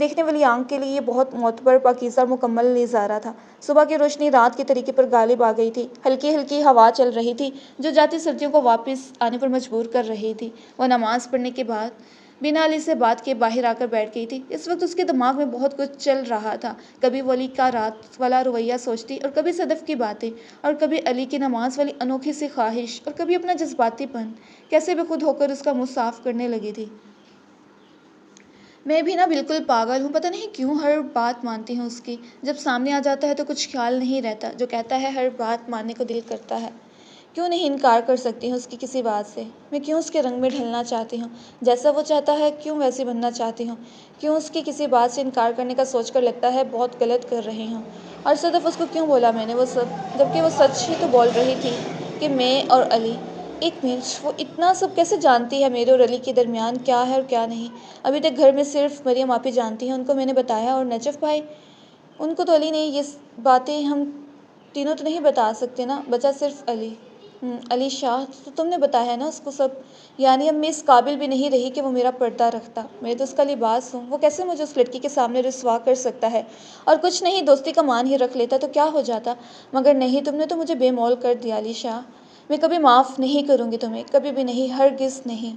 دیکھنے والی آنکھ کے لیے یہ بہت معتبر، پاکیزہ اور مکمل نظارہ تھا۔ صبح کی روشنی رات کے طریقے پر غالب آ گئی تھی۔ ہلکی ہلکی ہوا چل رہی تھی جو جاتی سردیوں کو واپس آنے پر مجبور کر رہی تھی۔ وہ نماز پڑھنے کے بعد بنا علی سے بات کیے باہر آ کر بیٹھ گئی تھی۔ اس وقت اس کے دماغ میں بہت کچھ چل رہا تھا۔ کبھی وہ علی کا رات والا رویہ سوچتی اور کبھی صدف کی باتیں، اور کبھی علی کی نماز والی انوکھی سی خواہش، اور کبھی اپنا جذباتی پن کیسے بے خود ہو کر اس کا منہ صاف کرنے لگی تھی۔ میں بھی نا بالکل پاگل ہوں، پتہ نہیں کیوں ہر بات مانتی ہوں اس کی۔ جب سامنے آ جاتا ہے تو کچھ خیال نہیں رہتا، جو کہتا ہے ہر بات ماننے کو دل کرتا ہے۔ کیوں نہیں انکار کر سکتی ہوں اس کی کسی بات سے؟ میں کیوں اس کے رنگ میں ڈھلنا چاہتی ہوں؟ جیسا وہ چاہتا ہے کیوں ویسی بننا چاہتی ہوں؟ کیوں اس کی کسی بات سے انکار کرنے کا سوچ کر لگتا ہے بہت غلط کر رہی ہوں؟ اور صدف اس کو کیوں بولا میں نے وہ سب، جبکہ وہ سچ ہی تو بول رہی تھی کہ میں اور علی۔ ایک منٹ، وہ اتنا سب کیسے جانتی ہے میرے اور علی کے درمیان کیا ہے اور کیا نہیں؟ ابھی تک گھر میں صرف مریم آپی جانتی ہیں، ان کو میں نے بتایا، اور نجف بھائی، ان کو تو علی نے یہ باتیں ہم تینوں تو نہیں بتا سکتے نا، بچا صرف علی۔ علی شاہ، تو تم نے بتایا ہے نا اس کو سب؟ یعنی اب میں اس قابل بھی نہیں رہی کہ وہ میرا پردہ رکھتا، میں تو اس کا لباس ہوں، وہ کیسے مجھے اس لڑکی کے سامنے رسوا کر سکتا ہے؟ اور کچھ نہیں، دوستی کا مان ہی رکھ لیتا تو کیا ہو جاتا؟ مگر نہیں، تم نے تو مجھے بے مول کر دیا علی شاہ۔ میں کبھی معاف نہیں کروں گی تمہیں، کبھی بھی نہیں، ہرگز نہیں۔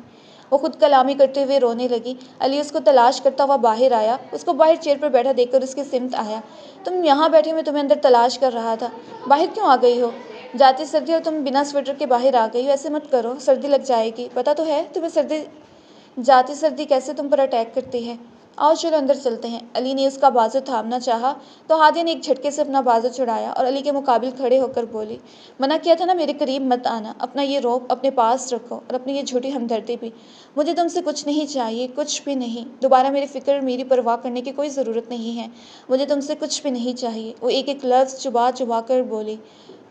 وہ خود کلامی کرتے ہوئے رونے لگی۔ علی اس کو تلاش کرتا ہوا باہر آیا، اس کو باہر چیئر پر بیٹھا دیکھ کر اس کی سمت آیا۔ تم یہاں بیٹھی، میں تمہیں اندر تلاش کر رہا تھا، باہر کیوں آ گئی ہو؟ جاتی سردی اور تم بنا سویٹر کے باہر آ گئی ہو، ایسے مت کرو، سردی لگ جائے گی، پتہ تو ہے تمہیں سردی، جاتی سردی کیسے تم پر اٹیک کرتی ہے۔ آؤ چلو اندر چلتے ہیں۔ علی نے اس کا بازو تھامنا چاہا تو ہادیہ نے ایک جھٹکے سے اپنا بازو چھڑایا اور علی کے مقابل کھڑے ہو کر بولی، منع کیا تھا نا میرے قریب مت آنا، اپنا یہ روب اپنے پاس رکھو اور اپنی یہ جھوٹی ہمدردی بھی۔ مجھے تم سے کچھ نہیں چاہیے، کچھ بھی نہیں، دوبارہ میری فکر، میری پرواہ کرنے کی کوئی ضرورت نہیں ہے، مجھے تم سے کچھ بھی نہیں چاہیے۔ وہ ایک ایک لفظ چبا چبا کر بولی،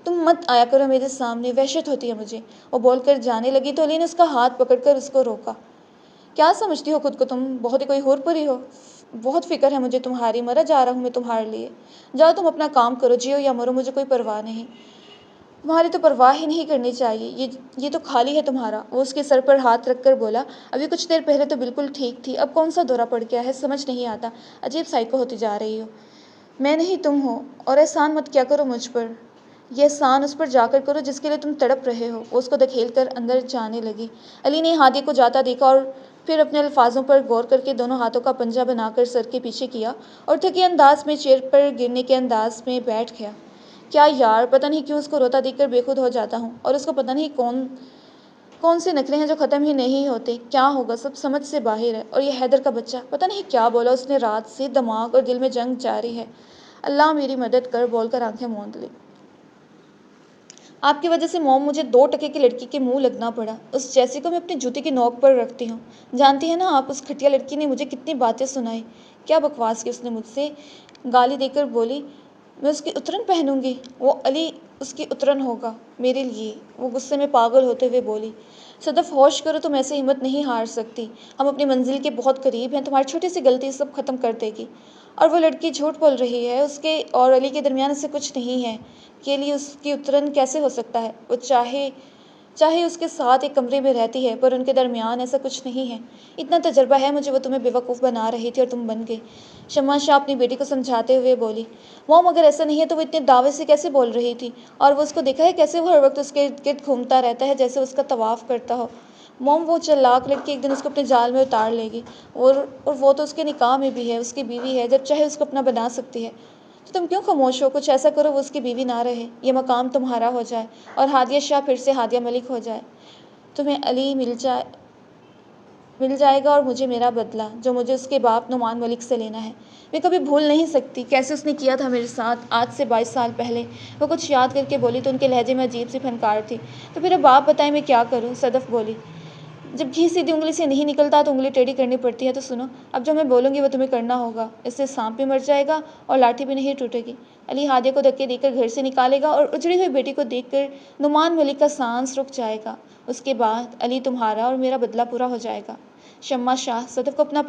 تم مت آیا کرو میرے سامنے، وحشت ہوتی ہے مجھے۔ وہ بول کر جانے لگی تو علی نے اس کا ہاتھ پکڑ کر اس کو روکا۔ کیا سمجھتی ہو خود کو تم؟ بہت ہی کوئی حور پری ہو؟ بہت فکر ہے مجھے تمہاری، مرا جا رہا ہوں میں تمہارے لیے۔ جاؤ تم اپنا کام کرو، جیو یا مرو، مجھے کوئی پرواہ نہیں۔ تمہاری تو پرواہ ہی نہیں کرنی چاہیے، یہ تو خالی ہے تمہارا۔ وہ اس کے سر پر ہاتھ رکھ کر بولا، ابھی کچھ دیر پہلے تو بالکل ٹھیک تھی، اب کون سا دورہ پڑ گیا ہے، سمجھ نہیں آتا، عجیب سائیکو ہوتی جا رہی ہو۔ میں نہیں تم ہو، اور احسان مت کیا کرو مجھ پر، یہ احسان اس پر جا کر کرو جس کے لیے تم تڑپ رہے ہو۔ وہ اس کو دھکیل کر اندر جانے لگی۔ علی نے ہادیہ کو جاتا دیکھا اور پھر اپنے الفاظوں پر غور کر کے دونوں ہاتھوں کا پنجہ بنا کر سر کے پیچھے کیا اور تھکے انداز میں چیئر پر گرنے کے انداز میں بیٹھ گیا۔ کیا یار، پتہ نہیں کیوں اس کو روتا دیکھ کر بے خود ہو جاتا ہوں، اور اس کو پتہ نہیں کون سے نخرے ہیں جو ختم ہی نہیں ہوتے، کیا ہوگا، سب سمجھ سے باہر ہے۔ اور یہ حیدر کا بچہ، پتہ نہیں کیا بولا اس نے رات سے، دماغ اور دل میں جنگ جاری ہے۔ اللہ میری مدد کر، بول کر آنکھیں موند لی۔ آپ کی وجہ سے موم مجھے 2 ٹکے کی لڑکی کے منہ لگنا پڑا، اس جیسی کو میں اپنی جوتی کی نوک پر رکھتی ہوں۔ جانتی ہیں نا آپ، اس گھٹیا لڑکی نے مجھے کتنی باتیں سنائی، کیا بکواس کی اس نے مجھ سے۔ گالی دے کر بولی، میں اس کی اترن پہنوں گی، وہ علی اس کی اترن ہوگا میرے لیے۔ وہ غصے میں پاگل ہوتے ہوئے بولی، صدف ہوش کرو، تم ایسے ہمت نہیں ہار سکتی، ہم اپنی منزل کے بہت قریب ہیں، تمہاری چھوٹی سی غلطی سب ختم کر دے گی۔ اور وہ لڑکی جھوٹ بول رہی ہے، اس کے اور علی کے درمیان ایسے کچھ نہیں ہے، کے لیے اس کی اترن کیسے ہو سکتا ہے؟ وہ چاہے اس کے ساتھ ایک کمرے میں رہتی ہے، پر ان کے درمیان ایسا کچھ نہیں ہے۔ اتنا تجربہ ہے مجھے، وہ تمہیں بے وقوف بنا رہی تھی اور تم بن گئے۔ شمع شاہ اپنی بیٹی کو سمجھاتے ہوئے بولی، موم اگر ایسا نہیں ہے تو وہ اتنے دعوے سے کیسے بول رہی تھی؟ اور وہ اس کو دیکھا ہے کیسے وہ ہر وقت اس کے ارد گرد گھومتا رہتا ہے جیسے اس کا طواف کرتا ہو۔ موم وہ چالاک لڑکی ایک دن اس کو اپنے جال میں اتار لے گی، اور وہ تو اس کے نکاح میں بھی ہے، اس کی بیوی ہے، جب چاہے اس کو اپنا بنا سکتی ہے۔ تو تم کیوں خاموش ہو؟ کچھ ایسا کرو وہ اس کی بیوی نہ رہے، یہ مقام تمہارا ہو جائے اور ہادیہ شاہ پھر سے ہادیہ ملک ہو جائے۔ تمہیں علی مل جائے گا اور مجھے میرا بدلہ، جو مجھے اس کے باپ نعمان ملک سے لینا ہے۔ میں کبھی بھول نہیں سکتی کیسے اس نے کیا تھا میرے ساتھ، آج سے 22 سال پہلے۔ وہ کچھ یاد کر کے بولی تو ان کے لہجے میں عجیب سی پھنکار تھی۔ تو پھر اب آپ بتائیں میں کیا کروں؟ صدف بولی، جب گھی سیدھی انگلی سے نہیں نکلتا تو انگلی ٹیڑھی کرنی پڑتی ہے۔ تو سنو، اب جو میں بولوں گی وہ تمہیں کرنا ہوگا، اس سے سانپ بھی مر جائے گا اور لاٹھی بھی نہیں ٹوٹے گی۔ علی ہادیہ کو دھکے دے کر گھر سے نکالے گا اور اجڑی ہوئی بیٹی کو دیکھ کر نعمان ملک کا سانس رک جائے گا۔ اس کے بعد علی تمہارا اور میرا بدلہ پورا ہو جائے گا۔ شمع شاہ صدف کو اپنا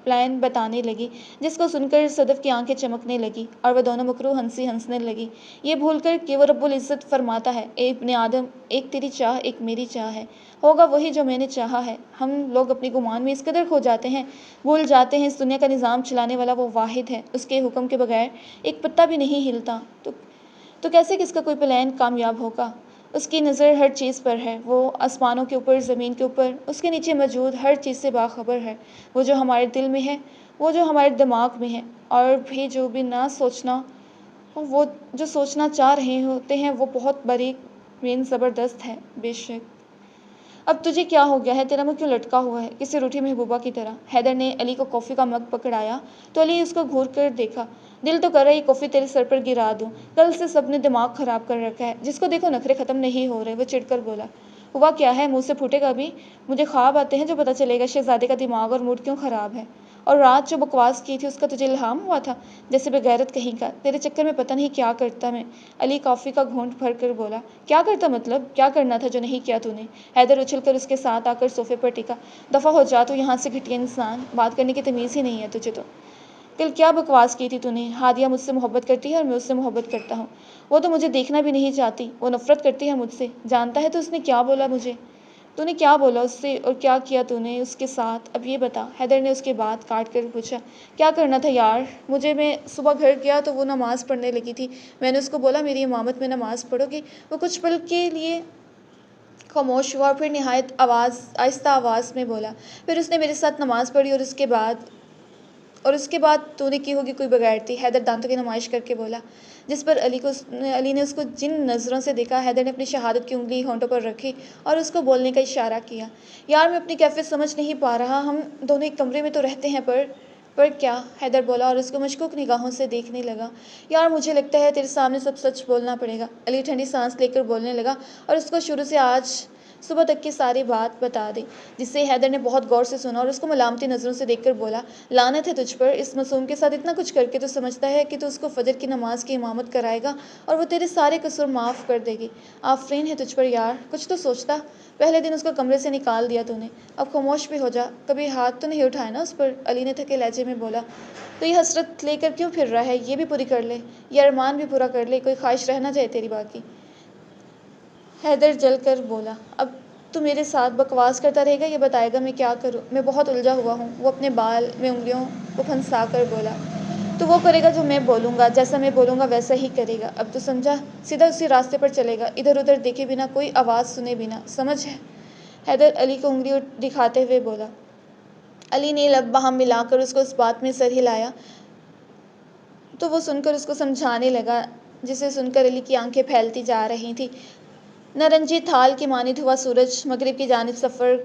پلان بتانے لگی، جس کو سن کر صدف کی آنکھیں چمکنے لگی اور وہ دونوں مکروہ ہنسی ہنسنے لگی، یہ بھول کر کہ وہ رب العزت فرماتا ہے، اے ابن آدم، ایک تیری چاہ ایک میری چاہ ہے، ہوگا وہی جو میں نے چاہا ہے۔ ہم لوگ اپنی گمان میں اس قدر کھو جاتے ہیں، بھول جاتے ہیں اس دنیا کا نظام چلانے والا وہ واحد ہے، اس کے حکم کے بغیر ایک پتا بھی نہیں ہلتا، تو کیسے کس کا کوئی پلان کامیاب ہوگا؟ اس کی نظر ہر چیز پر ہے، وہ آسمانوں کے اوپر، زمین کے اوپر، اس کے نیچے موجود ہر چیز سے باخبر ہے، وہ جو ہمارے دل میں ہے، وہ جو ہمارے دماغ میں ہے، اور بھی جو بھی نہ سوچنا، وہ جو سوچنا چاہ رہے ہوتے ہیں وہ بہت باریک زبردست ہے۔ بے شک اب تجھے کیا ہو گیا ہے؟ تیرا منہ کیوں لٹکا ہوا ہے کسی روٹھی محبوبہ کی طرح؟ حیدر نے علی کو کافی کا مگ پکڑایا تو علی اس کو گھور کر دیکھا۔ دل تو کر رہا ہے یہ کافی تیرے سر پر گرا دوں، کل سے سب نے دماغ خراب کر رکھا ہے، جس کو دیکھو نخرے ختم نہیں ہو رہے۔ وہ چڑھ کر بولا، ہوا کیا ہے؟ منہ سے پھوٹے گا ابھی؟ مجھے خواب آتے ہیں جو پتہ چلے گا شہزادے کا دماغ اور موڈ کیوں خراب ہے۔ اور رات جو بکواس کی تھی اس کا تجھے الہام ہوا تھا؟ جیسے بغیرت کہیں کا، تیرے چکر میں پتہ نہیں کیا کرتا میں۔ علی کافی کا گھونٹ بھر کر بولا، کیا کرتا مطلب؟ کیا کرنا تھا جو نہیں کیا تو نے؟ حیدر اچھل کر اس کے ساتھ آ کر صوفے پر ٹکا، دفع ہو جا تو یہاں سے گھٹیا انسان، بات کرنے کی تمیز ہی نہیں ہے تجھے تو۔ کل کیا بکواس کی تھی تو نے؟ ہادیہ مجھ سے محبت کرتی ہے اور میں اس سے محبت کرتا ہوں، وہ تو مجھے دیکھنا بھی نہیں چاہتی، وہ نفرت کرتی ہے مجھ سے، جانتا ہے تو اس نے کیا بولا مجھے؟ تو نے کیا بولا اس سے اور کیا کیا تو نے اس کے ساتھ؟ اب یہ بتا۔ حیدر نے اس کی بات کاٹ کر پوچھا، کیا کرنا تھا یار؟ میں صبح گھر گیا تو وہ نماز پڑھنے لگی تھی، میں نے اس کو بولا میری امامت میں نماز پڑھو گی؟ وہ کچھ پل کے لیے خاموش ہوا اور پھر نہایت آہستہ آواز میں بولا، پھر اس نے میرے ساتھ نماز پڑھی اور اس کے بعد تو نے کی ہوگی کوئی بغیرتی۔ حیدر دانتوں کی نمائش کر کے بولا، جس پر علی نے اس کو جن نظروں سے دیکھا، حیدر نے اپنی شہادت کی انگلی ہونٹوں پر رکھی اور اس کو بولنے کا اشارہ کیا، یار میں اپنی کیفیت سمجھ نہیں پا رہا، ہم دونوں ایک کمرے میں تو رہتے ہیں پر کیا؟ حیدر بولا اور اس کو مشکوک نگاہوں سے دیکھنے لگا، یار مجھے لگتا ہے تیرے سامنے سب سچ بولنا پڑے گا۔ علی ٹھنڈی سانس لے کر بولنے لگا اور اس کو شروع سے آج صبح تک کی ساری بات بتا دی، جسے حیدر نے بہت غور سے سنا اور اس کو ملامتی نظروں سے دیکھ کر بولا، لعنت ہے تجھ پر، اس معصوم کے ساتھ اتنا کچھ کر کے تو سمجھتا ہے کہ تو اس کو فجر کی نماز کی امامت کرائے گا اور وہ تیرے سارے قصور معاف کر دے گی۔ آفرین ہے تجھ پر یار، کچھ تو سوچتا، پہلے دن اس کو کمرے سے نکال دیا تو نے، اب خاموش بھی ہو جا، کبھی ہاتھ تو نہیں اٹھائے نا اس پر؟ علی نے تھکے لہجے میں بولا، تو یہ حسرت لے کر کیوں پھر رہا ہے؟ یہ بھی پوری کر لے، یہ ارمان بھی پورا کر لے، کوئی خواہش رہ نہ جائے تیری باقی۔ حیدر جل کر بولا، اب تو میرے ساتھ بکواس کرتا رہے گا یا بتائے گا میں کیا کروں؟ میں بہت الجھا ہوا ہوں۔ وہ اپنے بال میں انگلیوں کو پھنسا کر بولا، تو وہ کرے گا جو میں بولوں گا، جیسا میں بولوں گا ویسا ہی کرے گا، اب تو سمجھا؟ سیدھا اسی راستے پر چلے گا، ادھر ادھر دیکھے بنا، کوئی آواز سنے بنا، سمجھ ہے؟ حیدر علی کو انگلی دکھاتے ہوئے بولا۔ علی نے لب باہم ملا کر اس کو اس بات میں سر ہلایا تو وہ سن کر اس کو سمجھانے لگا، جسے سن کر علی کی آنکھیں پھیلتی جا رہی تھیں۔ نارنجی تھال کے مانند ہوا سورج مغرب کی جانب سفر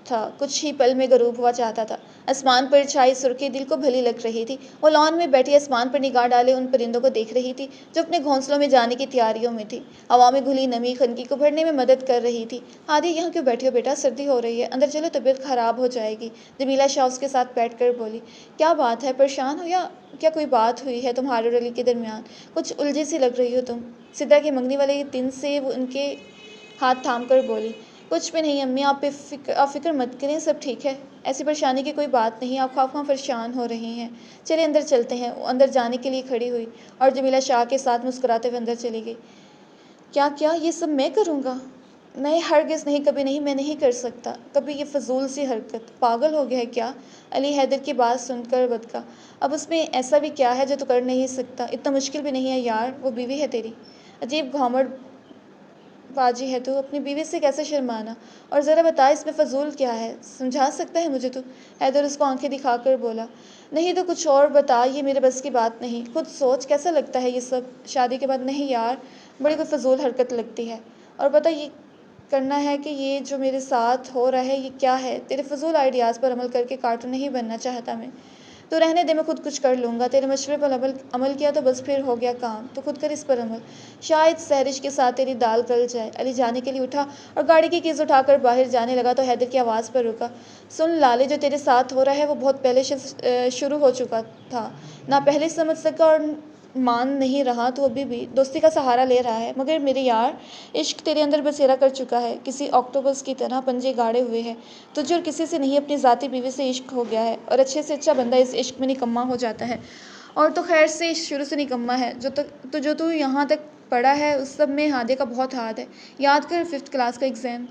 تھا، کچھ ہی پل میں غروب ہوا چاہتا تھا۔ آسمان پر چھائی سرخی دل کو بھلی لگ رہی تھی۔ وہ لان میں بیٹھی آسمان پر نگاہ ڈالے ان پرندوں کو دیکھ رہی تھی جو اپنے گھونسلوں میں جانے کی تیاریوں میں تھی۔ ہوا میں گھلی نمی خنکی کو بھرنے میں مدد کر رہی تھی۔ ہادی یہاں کیوں بیٹھی ہو بیٹا؟ سردی ہو رہی ہے، اندر چلو، طبیعت خراب ہو جائے گی۔ جمیلہ شاہ اس کے ساتھ بیٹھ کر بولی، کیا بات ہے، پریشان ہو یا کیا کوئی بات ہوئی ہے تمہارے اور علی کے درمیان؟ کچھ الجھی سی لگ رہی ہو تم۔ سدرا کی منگنی والے دن سے وہ ان کے ہاتھ تھام کر بولی، کچھ بھی نہیں امی، آپ فکر مت کریں، سب ٹھیک ہے، ایسی پریشانی کی کوئی بات نہیں، آپ خواہ پریشان ہو رہی ہیں، چلے اندر چلتے ہیں۔ وہ اندر جانے کے لیے کھڑی ہوئی اور جمیلہ شاہ کے ساتھ مسکراتے ہوئے اندر چلی گئی۔ کیا یہ سب میں کروں گا؟ نہیں ہرگز نہیں، کبھی نہیں، میں نہیں کر سکتا کبھی یہ فضول سی حرکت، پاگل ہو گیا ہے کیا؟ علی حیدر کی بات سن کر بھدکا، اب اس میں ایسا بھی کیا ہے جو تو کر نہیں سکتا؟ اتنا مشکل بھی نہیں ہے یار، وہ بیوی ہے تیری، عجیب گھمنڈ باجی ہے تو، اپنی بیوی سے کیسے شرمانا؟ اور ذرا بتا اس میں فضول کیا ہے، سمجھا سکتا ہے مجھے تو؟ حیدر اس کو آنکھیں دکھا کر بولا، نہیں تو کچھ اور بتا، یہ میرے بس کی بات نہیں، خود سوچ کیسا لگتا ہے یہ سب شادی کے بعد؟ نہیں یار، بڑی کوئی فضول حرکت لگتی ہے، اور بتا یہ کرنا ہے کہ یہ جو میرے ساتھ ہو رہا ہے یہ کیا ہے؟ تیرے فضول آئیڈیاز پر عمل کر کے کارٹون نہیں بننا چاہتا میں، تو رہنے دے، میں خود کچھ کر لوں گا، تیرے مشورے پر عمل کیا تو بس پھر ہو گیا کام، تو خود کر اس پر عمل، شاید سحرش کے ساتھ تیری دال گل جائے۔ علی جانے کے لیے اٹھا اور گاڑی کی کیز اٹھا کر باہر جانے لگا تو حیدر کی آواز پر رکا، سن لالے، جو تیرے ساتھ ہو رہا ہے وہ بہت پہلے شروع ہو چکا تھا، نہ پہلے سمجھ سکا اور مان نہیں رہا تو ابھی بھی دوستی کا سہارا لے رہا ہے، مگر میرے یار عشق تیرے اندر بسیرا کر چکا ہے، کسی آکٹوپس کی طرح پنجے گاڑے ہوئے ہے، تجھے اور کسی سے نہیں اپنی ذاتی بیوی سے عشق ہو گیا ہے، اور اچھے سے اچھا بندہ اس عشق میں نکما ہو جاتا ہے، اور تو خیر سے شروع سے نکما ہے، جو تو یہاں تک پڑھا ہے اس سب میں ہادیہ کا بہت ہاتھ ہے، یاد کر 5th کلاس کا ایگزام۔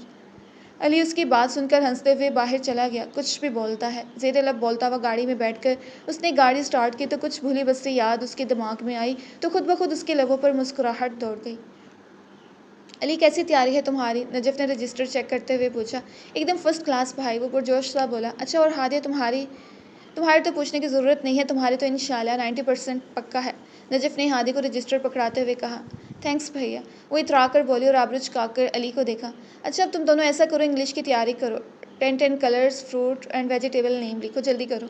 علی اس کی بات سن کر ہنستے ہوئے باہر چلا گیا، کچھ بھی بولتا ہے، زیر لب بولتا ہوا گاڑی میں بیٹھ کر اس نے گاڑی سٹارٹ کی تو کچھ بھولی بسری یاد اس کے دماغ میں آئی تو خود بخود اس کے لبوں پر مسکراہٹ دوڑ گئی۔ علی کیسی تیاری ہے تمہاری؟ نجف نے رجسٹر چیک کرتے ہوئے پوچھا۔ ایک دم فرسٹ کلاس بھائی، وہ پرجوش سا بولا۔ اچھا اور ہادیہ تمہاری تو پوچھنے کی ضرورت نہیں ہے، تمہاری تو انشاءاللہ 90% پکا ہے، نجف نے ہادیہ کو رجسٹر پکڑاتے ہوئے کہا۔ تھینکس بھیا، وہ اترا کر بولی اور آبرو چکا کر علی کو دیکھا۔ اچھا اب تم دونوں ایسا کرو، انگلش کی تیاری کرو، 10 کلرز فروٹ اینڈ ویجیٹیبل نیم لکھو، جلدی کرو۔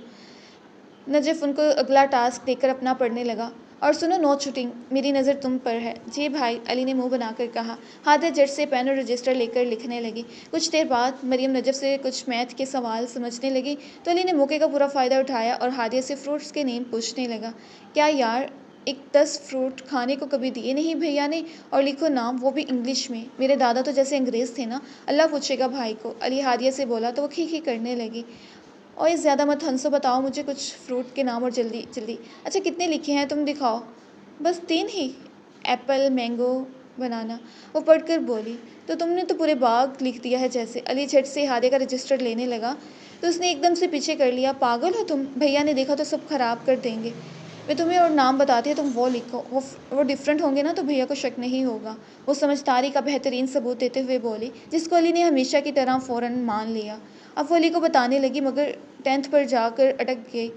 نجف ان کو اگلا ٹاسک دے کر اپنا پڑھنے لگا۔ اور سنو نو چیٹنگ، میری نظر تم پر ہے۔ جی بھائی، علی نے منہ بنا کر کہا۔ ہادیہ جٹ سے پین اور رجسٹر لے کر لکھنے لگی۔ کچھ دیر بعد مریم نجف سے کچھ میتھ کے سوال سمجھنے لگی تو علی نے موقع کا پورا فائدہ اٹھایا اور ہادیہ سے فروٹس کے نیم پوچھنے لگا۔ کیا یار، 10 فروٹ کھانے کو کبھی دیے نہیں بھیا نے، اور لکھو نام وہ بھی انگلش میں، میرے دادا تو جیسے انگریز تھے نا، اللہ پوچھے گا بھائی کو، علی ہادیہ سے بولا تو وہ کھی کرنے لگی۔ اوئے زیادہ مت ہنسو، بتاؤ مجھے کچھ فروٹ کے نام اور جلدی جلدی۔ اچھا کتنے لکھے ہیں تم دکھاؤ۔ بس 3 ہی، ایپل، مینگو، بنانا، وہ پڑھ کر بولی۔ تو تم نے تو پورے باغ لکھ دیا ہے جیسے۔ علی جھٹ سے ہادیہ کا رجسٹر لینے لگا تو اس نے ایک دم سے پیچھے کر لیا۔ پاگل ہو تم، بھیا نے دیکھا تو سب خراب کر دیں گے۔ میں تمہیں اور نام بتاتی ہے، تم وہ لکھو، وہ ڈفرینٹ ہوں گے نا تو بھیا کو شک نہیں ہوگا، وہ سمجھداری کا بہترین ثبوت دیتے ہوئے بولی، جس کو علی نے ہمیشہ کی طرح فوراً مان لیا۔ اب وہ علی کو بتانے لگی مگر 10th پر جا کر اٹک گئی۔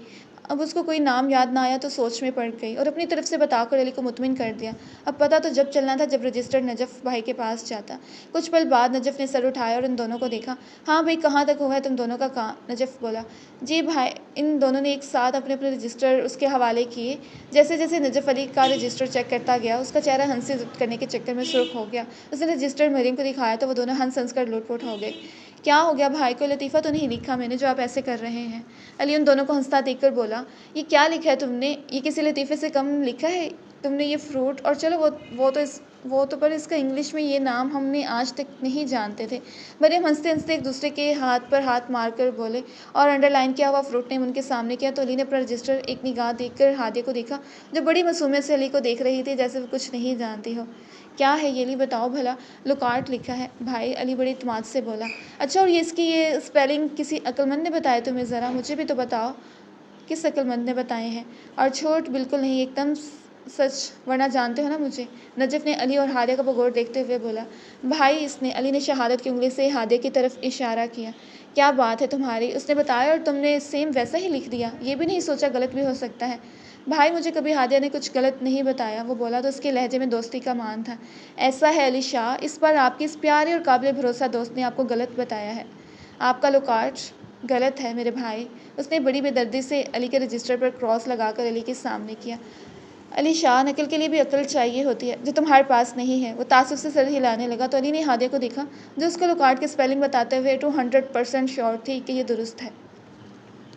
اب اس کو کوئی نام یاد نہ آیا تو سوچ میں پڑ گئی اور اپنی طرف سے بتا کر علی کو مطمئن کر دیا۔ اب پتہ تو جب چلنا تھا جب رجسٹر نجف بھائی کے پاس جاتا۔ کچھ پل بعد نجف نے سر اٹھایا اور ان دونوں کو دیکھا۔ ہاں بھائی، کہاں تک ہوا ہے تم دونوں کا کام؟ نجف بولا۔ جی بھائی، ان دونوں نے ایک ساتھ اپنے رجسٹر اس کے حوالے کیے۔ جیسے جیسے نجف علی کا رجسٹر چیک کرتا گیا اس کا چہرہ ہنس سے ضبط کرنے کے چکر میں سرخ ہو گیا۔ اس نے رجسٹر مریم کو دکھایا تو وہ دونوں ہنس کر لوٹ پوٹ ہو گئے۔ کیا ہو گیا بھائی، کوئی لطیفہ تو نہیں لکھا میں نے جو آپ ایسے کر رہے ہیں؟ علی ان دونوں کو ہنستا دیکھ کر بولا۔ یہ کیا لکھا ہے تم نے؟ یہ کسی لطیفے سے کم لکھا ہے تم نے یہ فروٹ؟ اور چلو وہ تو پر اس کا انگلش میں یہ نام ہم نے آج تک نہیں جانتے تھے۔ مریم ہنستے ہنستے ایک دوسرے کے ہاتھ پر ہاتھ مار کر بولے اور انڈر لائن کیا ہوا فروٹ نیم ان کے سامنے کیا تو علی نے اپنا رجسٹر ایک نگاہ دیکھ کر ہادیہ کو دیکھا جو بڑی معصومیت سے علی کو دیکھ رہی تھی جیسے وہ کچھ نہیں جانتی ہو۔ کیا ہے یہ علی، بتاؤ بھلا؟ لوکارٹ لکھا ہے بھائی، علی بڑی اعتماد سے بولا۔ اچھا اور اس کی یہ اسپیلنگ کسی عقلمند نے بتایا تمہیں؟ ذرا مجھے بھی تو بتاؤ۔ کس عقلمند نے بتائے ہیں؟ اور چھوٹ بالکل نہیں، ایک دم سچ، ورنہ جانتے ہو نا مجھے، نجف نے علی اور ہادیہ کا بغور دیکھتے ہوئے بولا۔ بھائی اس نے، علی نے شہادت کی انگلی سے ہادیہ کی طرف اشارہ کیا۔ کیا بات ہے تمہاری، اس نے بتایا اور تم نے سیم ویسا ہی لکھ دیا؟ یہ بھی نہیں سوچا غلط بھی ہو سکتا ہے؟ بھائی مجھے کبھی ہادیہ نے کچھ غلط نہیں بتایا، وہ بولا تو اس کے لہجے میں دوستی کا مان تھا۔ ایسا ہے علی شاہ، اس بار آپ کی اس پیارے اور قابل بھروسہ دوست نے آپ کو غلط بتایا ہے، آپ کا لوکارٹ غلط ہے میرے بھائی۔ اس نے بڑی بے دردی سے علی کے رجسٹر پر کراس لگا کر علی کے سامنے کیا۔ علی شاہ، نقل کے لیے بھی عقل چاہیے ہوتی ہے جو تمہارے پاس نہیں ہے۔ وہ تعصب سے سر ہلانے لگا تو علی نے ہادیہ کو دیکھا جو اس کو لوکارٹ کی اسپیلنگ بتاتے ہوئے 200% شیور تھی کہ یہ درست ہے۔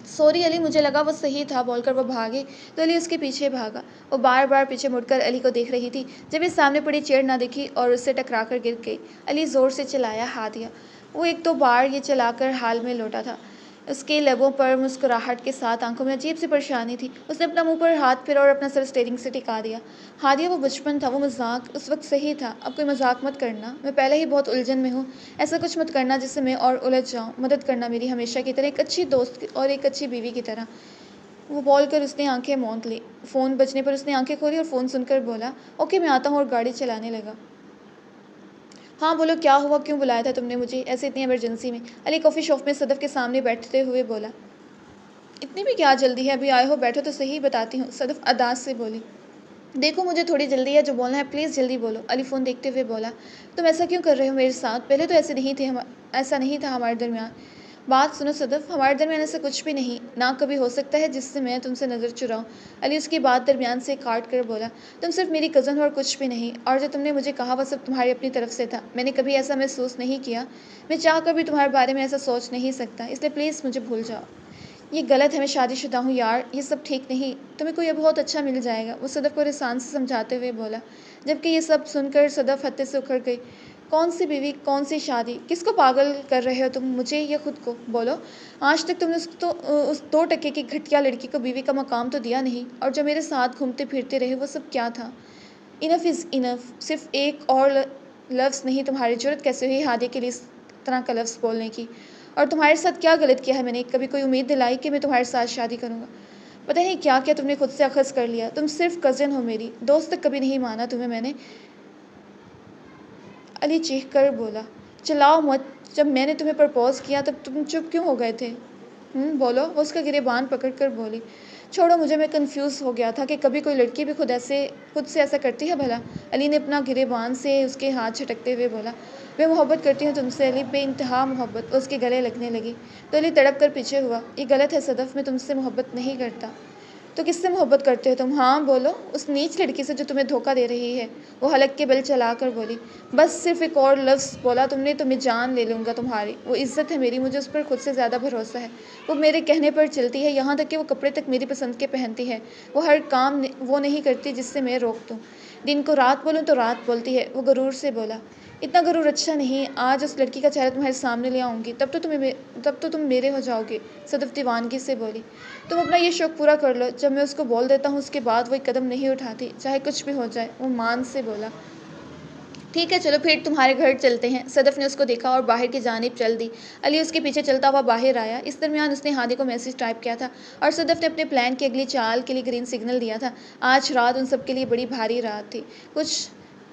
سوری علی، مجھے لگا وہ صحیح تھا، بول کر وہ بھاگے تو علی اس کے پیچھے بھاگا۔ وہ بار بار پیچھے مڑ کر علی کو دیکھ رہی تھی جب یہ سامنے پڑی چیئر نہ دیکھی اور اس سے ٹکرا کر گر گئی۔ علی زور سے چلایا ہادیہ، وہ 1-2 بار یہ چلا کر حال میں لوٹا تھا۔ اس کے لبوں پر مسکراہٹ کے ساتھ آنکھوں میں عجیب سی پریشانی تھی۔ اس نے اپنا منہ پر ہاتھ پھیرا اور اپنا سر اسٹیئرنگ سے ٹکا دیا۔ ہادیہ وہ بچپن تھا، وہ مذاق اس وقت صحیح تھا، اب کوئی مذاق مت کرنا، میں پہلے ہی بہت الجھن میں ہوں، ایسا کچھ مت کرنا جس سے میں اور الجھ جاؤں، مدد کرنا میری ہمیشہ کی طرح، ایک اچھی دوست اور ایک اچھی بیوی کی طرح۔ وہ بول کر اس نے آنکھیں موند لی۔ فون بجنے پر اس نے آنکھیں کھولی اور فون سن کر بولا، اوکے میں آتا ہوں، اور گاڑی چلانے لگا۔ ہاں بولو کیا ہوا، کیوں بلایا تھا تم نے مجھے ایسے اتنی ایمرجنسی میں؟ علی کافی شاپ میں صدف کے سامنے بیٹھتے ہوئے بولا۔ اتنی بھی کیا جلدی ہے، ابھی آئے ہو، بیٹھو تو صحیح، بتاتی ہوں، صدف اداس سے بولی۔ دیکھو مجھے تھوڑی جلدی ہے، جو بولنا ہے پلیز جلدی بولو، علی فون دیکھتے ہوئے بولا۔ تم ایسا کیوں کر رہے ہو میرے ساتھ؟ پہلے تو ایسا نہیں تھا ہمارے درمیان۔ بات سنو صدف، ہمارے درمیان ایسا کچھ بھی نہیں، نہ کبھی ہو سکتا ہے جس سے میں تم سے نظر چراؤں، علی اس کی بات درمیان سے کاٹ کر بولا۔ تم صرف میری کزن ہو اور کچھ بھی نہیں، اور جو تم نے مجھے کہا وہ سب تمہاری اپنی طرف سے تھا، میں نے کبھی ایسا محسوس نہیں کیا، میں چاہ کر بھی تمہارے بارے میں ایسا سوچ نہیں سکتا، اس لیے پلیز مجھے بھول جاؤ۔ یہ غلط ہے، میں شادی شدہ ہوں یار، یہ سب ٹھیک نہیں، تمہیں کوئی بہت اچھا مل جائے گا، وہ صدف کو رسان سے سمجھاتے ہوئے بولا، جبکہ یہ سب سن کر صدف ہتے سے اکھڑ گئی۔ کون سی بیوی، کون سی شادی، کس کو پاگل کر رہے ہو تم، مجھے یا خود کو؟ بولو، آج تک تم نے اس 2 ٹکے کی گھٹیا لڑکی کو بیوی کا مقام تو دیا نہیں، اور جو میرے ساتھ گھومتے پھرتے رہے وہ سب کیا تھا؟ انف از انف، صرف ایک اور لفظ نہیں، تمہاری جرت کیسے ہوئی ہادیہ کے لیے اس طرح کا لفظ بولنے کی؟ اور تمہارے ساتھ کیا غلط کیا ہے میں نے؟ کبھی کوئی امید دلائی کہ میں تمہارے ساتھ شادی کروں گا؟ پتہ نہیں کیا کیا تم نے خود سے اخذ کر لیا، تم صرف کزن ہو میری، دوست تک کبھی نہیں مانا تمہیں میں نے۔ علی چیخ کر بولا، چلاؤ مت، جب میں نے تمہیں پرپوز کیا تب تم چپ کیوں ہو گئے تھے؟ بولو، وہ اس کا گریبان پکڑ کر بولی۔ چھوڑو مجھے، میں کنفیوز ہو گیا تھا کہ کبھی کوئی لڑکی بھی خود سے ایسا کرتی ہے بھلا؟ علی نے اپنا گریبان سے اس کے ہاتھ جھٹکتے ہوئے بولا، میں محبت کرتی ہوں تم سے علی، بے انتہا محبت۔ وہ اس کے گلے لگنے لگی تو علی تڑپ کر پیچھے ہوا۔ یہ غلط ہے صدف، میں تم سے محبت نہیں کرتا۔ تو کس سے محبت کرتے ہو تم؟ ہاں بولو، اس نیچ لڑکی سے جو تمہیں دھوکہ دے رہی ہے، وہ حلق کے بل چلا کر بولی۔ بس صرف ایک اور لفظ بولا تم نے تو میں جان لے لوں گا تمہاری، وہ عزت ہے میری، مجھے اس پر خود سے زیادہ بھروسہ ہے، وہ میرے کہنے پر چلتی ہے، یہاں تک کہ وہ کپڑے تک میری پسند کے پہنتی ہے، وہ ہر کام وہ نہیں کرتی جس سے میں روک دوں، دن کو رات بولوں تو رات بولتی ہے، وہ غرور سے بولا۔ اتنا غرور اچھا نہیں، آج اس لڑکی کا چہرہ تمہارے سامنے لے آؤں گی، تب تو تم میرے ہو جاؤ گے، صدف دیوانگی سے بولی۔ تم اپنا یہ شوق پورا کر لو، جب میں اس کو بول دیتا ہوں اس کے بعد وہ ایک قدم نہیں اٹھاتی، چاہے کچھ بھی ہو جائے، وہ مان سے بولا۔ ٹھیک ہے چلو پھر تمہارے گھر چلتے ہیں۔ صدف نے اس کو دیکھا اور باہر کی جانب چل دی۔ علی اس کے پیچھے چلتا ہوا باہر آیا۔ اس درمیان اس نے ہادی کو میسج ٹائپ کیا تھا اور صدف نے اپنے پلان کی اگلی چال کے لیے گرین سگنل دیا تھا۔ آج رات ان سب کے لیے بڑی بھاری رات تھی، کچھ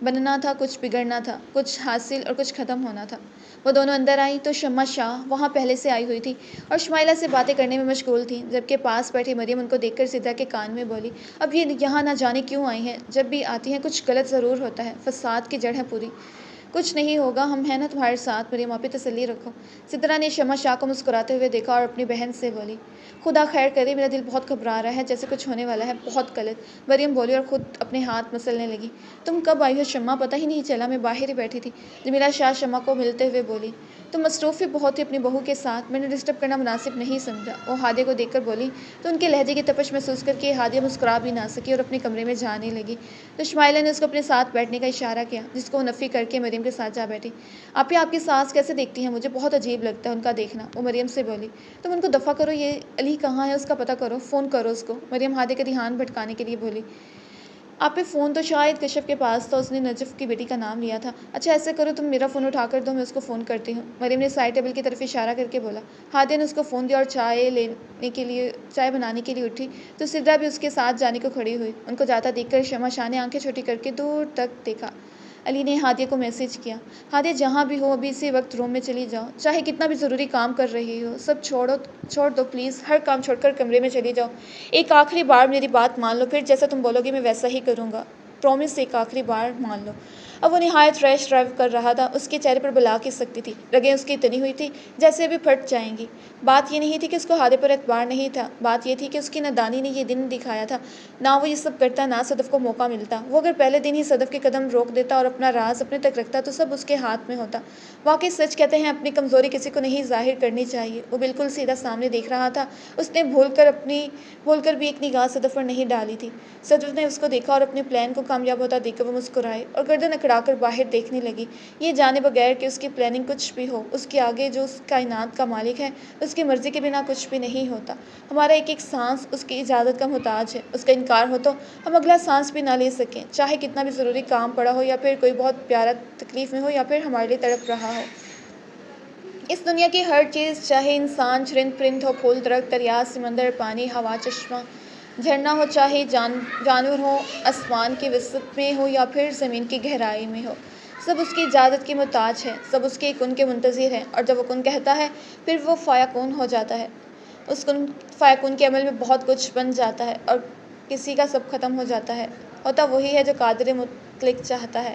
بننا تھا، کچھ بگڑنا تھا، کچھ حاصل اور کچھ ختم ہونا تھا۔ وہ دونوں اندر آئیں تو شمع شاہ وہاں پہلے سے آئی ہوئی تھی اور شمائلہ سے باتیں کرنے میں مشغول تھیں، جبکہ پاس بیٹھی مریم ان کو دیکھ کر سدرا کے کان میں بولی، اب یہ یہاں نہ جانے کیوں آئی ہیں، جب بھی آتی ہیں کچھ غلط ضرور ہوتا ہے، فساد کی جڑ ہے پوری۔ کچھ نہیں ہوگا، ہم ہیں نا تمہارے ساتھ مریم، آپ پہ تسلی رکھو۔ سدرا نے شمع شاہ کو مسکراتے ہوئے دیکھا اور اپنی بہن سے بولی، خدا خیر کرے، میرا دل بہت گھبرا رہا ہے، جیسے کچھ ہونے والا ہے، بہت غلط۔ مریم بولی اور خود اپنے ہاتھ مسلنے لگی۔ تم کب آئی ہو شمع؟ پتہ ہی نہیں چلا، میں باہر ہی بیٹھی تھی۔ جمیلہ شاہ شمع کو ملتے ہوئے بولی، تم مصروف ہی بہت تھی اپنی بہو کے ساتھ، میں نے ڈسٹرب کرنا مناسب نہیں سمجھا۔ وہ ہادیہ کو دیکھ کر بولی تو ان کے لہجے کی تپش محسوس کر کے ہادیہ مسکرا بھی نہ سکی اور اپنے کمرے میں جانے لگی تو شمائلہ نے اس کو اپنے ساتھ بیٹھنے کا اشارہ کیا، جس کو وہ نفی کر کے مریم کے ساتھ جا بیٹھی۔ آپ کی ساس کیسے دیکھتی ہیں؟ مجھے بہت عجیب لگتا ہے ان کا دیکھنا، وہ مریم سے بولی۔ تم ان کو دفع کرو، یہ علی کہاں ہے اس کا پتہ کرو، فون کرو اس کو، مریم ہادیہ کا دھیان بھٹکانے کے لیے بولی۔ آپ فون تو شاید کشف کے پاس تھا، اس نے نجف کی بیٹی کا نام لیا تھا۔ اچھا ایسے کرو، تم میرا فون اٹھا کر دو، میں اس کو فون کرتی ہوں، مریم نے سائڈ ٹیبل کی طرف اشارہ کر کے بولا۔ ہادیہ نے اس کو فون دیا اور چائے بنانے کے لیے اٹھی تو سدرا بھی اس کے ساتھ جانے کو کھڑی ہوئی۔ ان کو جاتا دیکھ کر شمع شاہ نے آنکھیں چھوٹی کر کے دور تک دیکھا۔ علی نے ہادیہ کو میسج کیا، ہادیہ جہاں بھی ہو ابھی اسی وقت روم میں چلی جاؤ، چاہے کتنا بھی ضروری کام کر رہی ہو، سب چھوڑ دو پلیز، ہر کام چھوڑ کر کمرے میں چلی جاؤ، ایک آخری بار میری بات مان لو، پھر جیسا تم بولو گی میں ویسا ہی کروں گا، پرومس، ایک آخری بار مان لو۔ اب وہ نہایت ریش ڈرائیو کر رہا تھا، اس کے چہرے پر بلا کی سکتی تھی، رگیں اس کی تنی ہوئی تھی جیسے ابھی پھٹ جائیں گی۔ بات یہ نہیں تھی کہ اس کو ہادیہ پر اعتبار نہیں تھا، بات یہ تھی کہ اس کی نادانی نے یہ دن دکھایا تھا، نہ وہ یہ سب کرتا، نہ صدف کو موقع ملتا، وہ اگر پہلے دن ہی صدف کے قدم روک دیتا اور اپنا راز اپنے تک رکھتا تو سب اس کے ہاتھ میں ہوتا۔ واقعی سچ کہتے ہیں اپنی کمزوری کسی کو نہیں ظاہر کرنی چاہیے، وہ بالکل سیدھا سامنے دیکھ رہا تھا، اس نے بھول کر بھی ایک نگاہ صدف پر نہیں ڈالی تھی۔ صدف نے اس کو دیکھا اور اپنے پلان کو کامیاب ہوتا دیکھ کر وہ مسکرائے اور گردن اکڑا کر باہر دیکھنے لگی، یہ جانے بغیر کہ اس کی پلاننگ کچھ بھی ہو، اس کے آگے جو اس کائنات کا مالک ہے، اس کی مرضی کے بنا کچھ بھی نہیں ہوتا، ہمارا ایک ایک سانس اس کی اجازت کا محتاج ہے، اس کا انکار ہو تو ہم اگلا سانس بھی نہ لے سکیں، چاہے کتنا بھی ضروری کام پڑا ہو یا پھر کوئی بہت پیارا تکلیف میں ہو یا پھر ہمارے لیے تڑپ رہا ہو۔ اس دنیا کی ہر چیز، چاہے انسان، چرند پرند ہو، پھول درخت، دریا سمندر، پانی ہوا چشمہ جھرنا ہو، چاہے جانور ہو، آسمان کے وسط میں ہو یا پھر زمین کی گہرائی میں ہو، سب اس کی اجازت کی محتاج ہے، سب اس کے کن کے منتظر ہیں، اور جب وہ کن کہتا ہے پھر وہ فیکون ہو جاتا ہے، اس کن فیکون کے عمل میں بہت کچھ بن جاتا ہے اور کسی کا سب ختم ہو جاتا ہے، ہوتا وہی ہے جو قادر مطلق چاہتا ہے۔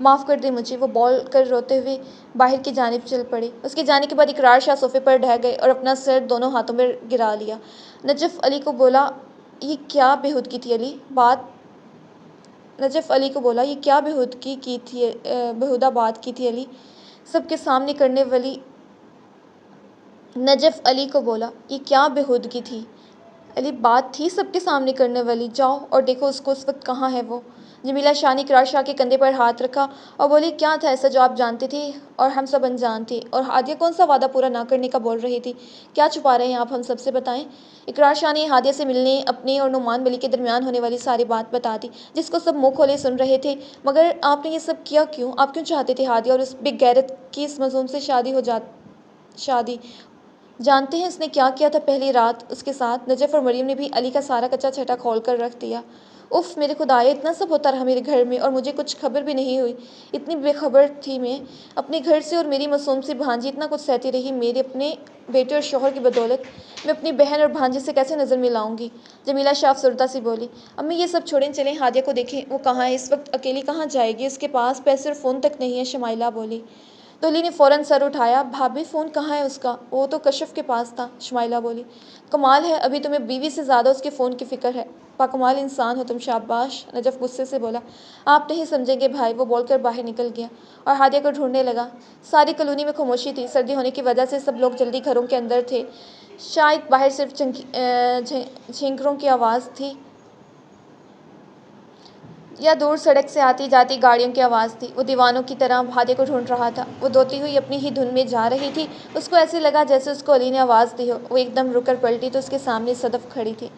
معاف کر دے مجھے، وہ بول کر روتے ہوئے باہر کی جانب چل پڑے۔ اس کے جانے کے بعد اقرار شاہ صوفے پر ڈھہ گئے اور اپنا سر دونوں ہاتھوں میں گرا لیا۔ نجف علی کو بولا، یہ کیا بےہودگی تھی علی؟ بےہودہ بات کی تھی علی، سب کے سامنے کرنے والی۔ نجف علی کو بولا، یہ کیا بےہودگی تھی علی؟ بات تھی سب کے سامنے کرنے والی، جاؤ اور دیکھو اس کو، اس وقت کہاں ہے وہ؟ جمیلہ شاہ نے اقرار شاہ کے کندھے پر ہاتھ رکھا اور بولی، کیا تھا ایسا جو آپ جانتے تھے اور ہم سب انجان تھے؟ اور ہادیہ کون سا وعدہ پورا نہ کرنے کا بول رہی تھی؟ کیا چھپا رہے ہیں آپ ہم سب سے؟ بتائیں۔ اقرار شاہ نے ہادیہ سے ملنے، اپنے اور نعمان ولی کے درمیان ہونے والی ساری بات بتا دی، جس کو سب منہ کھولے سن رہے تھے۔ مگر آپ نے یہ سب کیا کیوں؟ آپ کیوں چاہتے تھے ہادیہ اور اس بے غیرت کی اس مظلوم سے شادی؟ جانتے ہیں اس نے کیا کیا تھا پہلی رات اس کے ساتھ؟ نجف اور مریم نے بھی علی کا سارا کچا چھٹا کھول کر رکھ دیا۔ اف میرے خدایا، اتنا سب ہوتا رہا میرے گھر میں اور مجھے کچھ خبر بھی نہیں ہوئی؟ اتنی بے خبر تھی میں اپنے گھر سے اور میری معصوم سی بھانجی اتنا کچھ سہتی رہی میرے اپنے بیٹے اور شوہر کی بدولت، میں اپنی بہن اور بھانجے سے کیسے نظر ملاؤں گی؟ جمیلہ شاہ افسردہ سی بولی، امی یہ سب چھوڑیں، چلیں ہادیہ کو دیکھیں، وہ کہاں ہے؟ اس وقت اکیلی کہاں جائے گی؟ اس کے پاس پیسے اور فون تک نہیں ہے، شمائلہ بولی۔ تو علی نے فوراً سر اٹھایا، بھابھی فون کہاں ہے اس کا؟ وہ تو کشف کے پاس تھا، شمائلہ بولی۔ کمال ہے، ابھی تمہیں بیوی سے زیادہ اس کے فون کی فکر ہے، باکمال انسان ہو تم، شاباش، نجف غصے سے بولا۔ آپ نہیں سمجھیں گے بھائی، وہ بول کر باہر نکل گیا اور ہادیہ کو ڈھونڈنے لگا۔ ساری کالونی میں خاموشی تھی، سردی ہونے کی وجہ سے سب لوگ جلدی گھروں کے اندر تھے، شاید باہر صرف جھینکروں کی آواز تھی یا دور سڑک سے آتی جاتی گاڑیوں کی آواز تھی۔ وہ دیوانوں کی طرح ہادیہ کو ڈھونڈ رہا تھا، وہ دوڑتی ہوئی اپنی ہی دھن میں جا رہی تھی۔ اس کو ایسے لگا جیسے اس کو علی نے آواز دی ہو۔ وہ ایک دم رک کر پلٹی تو اس کے سامنے صدف کھڑی تھی۔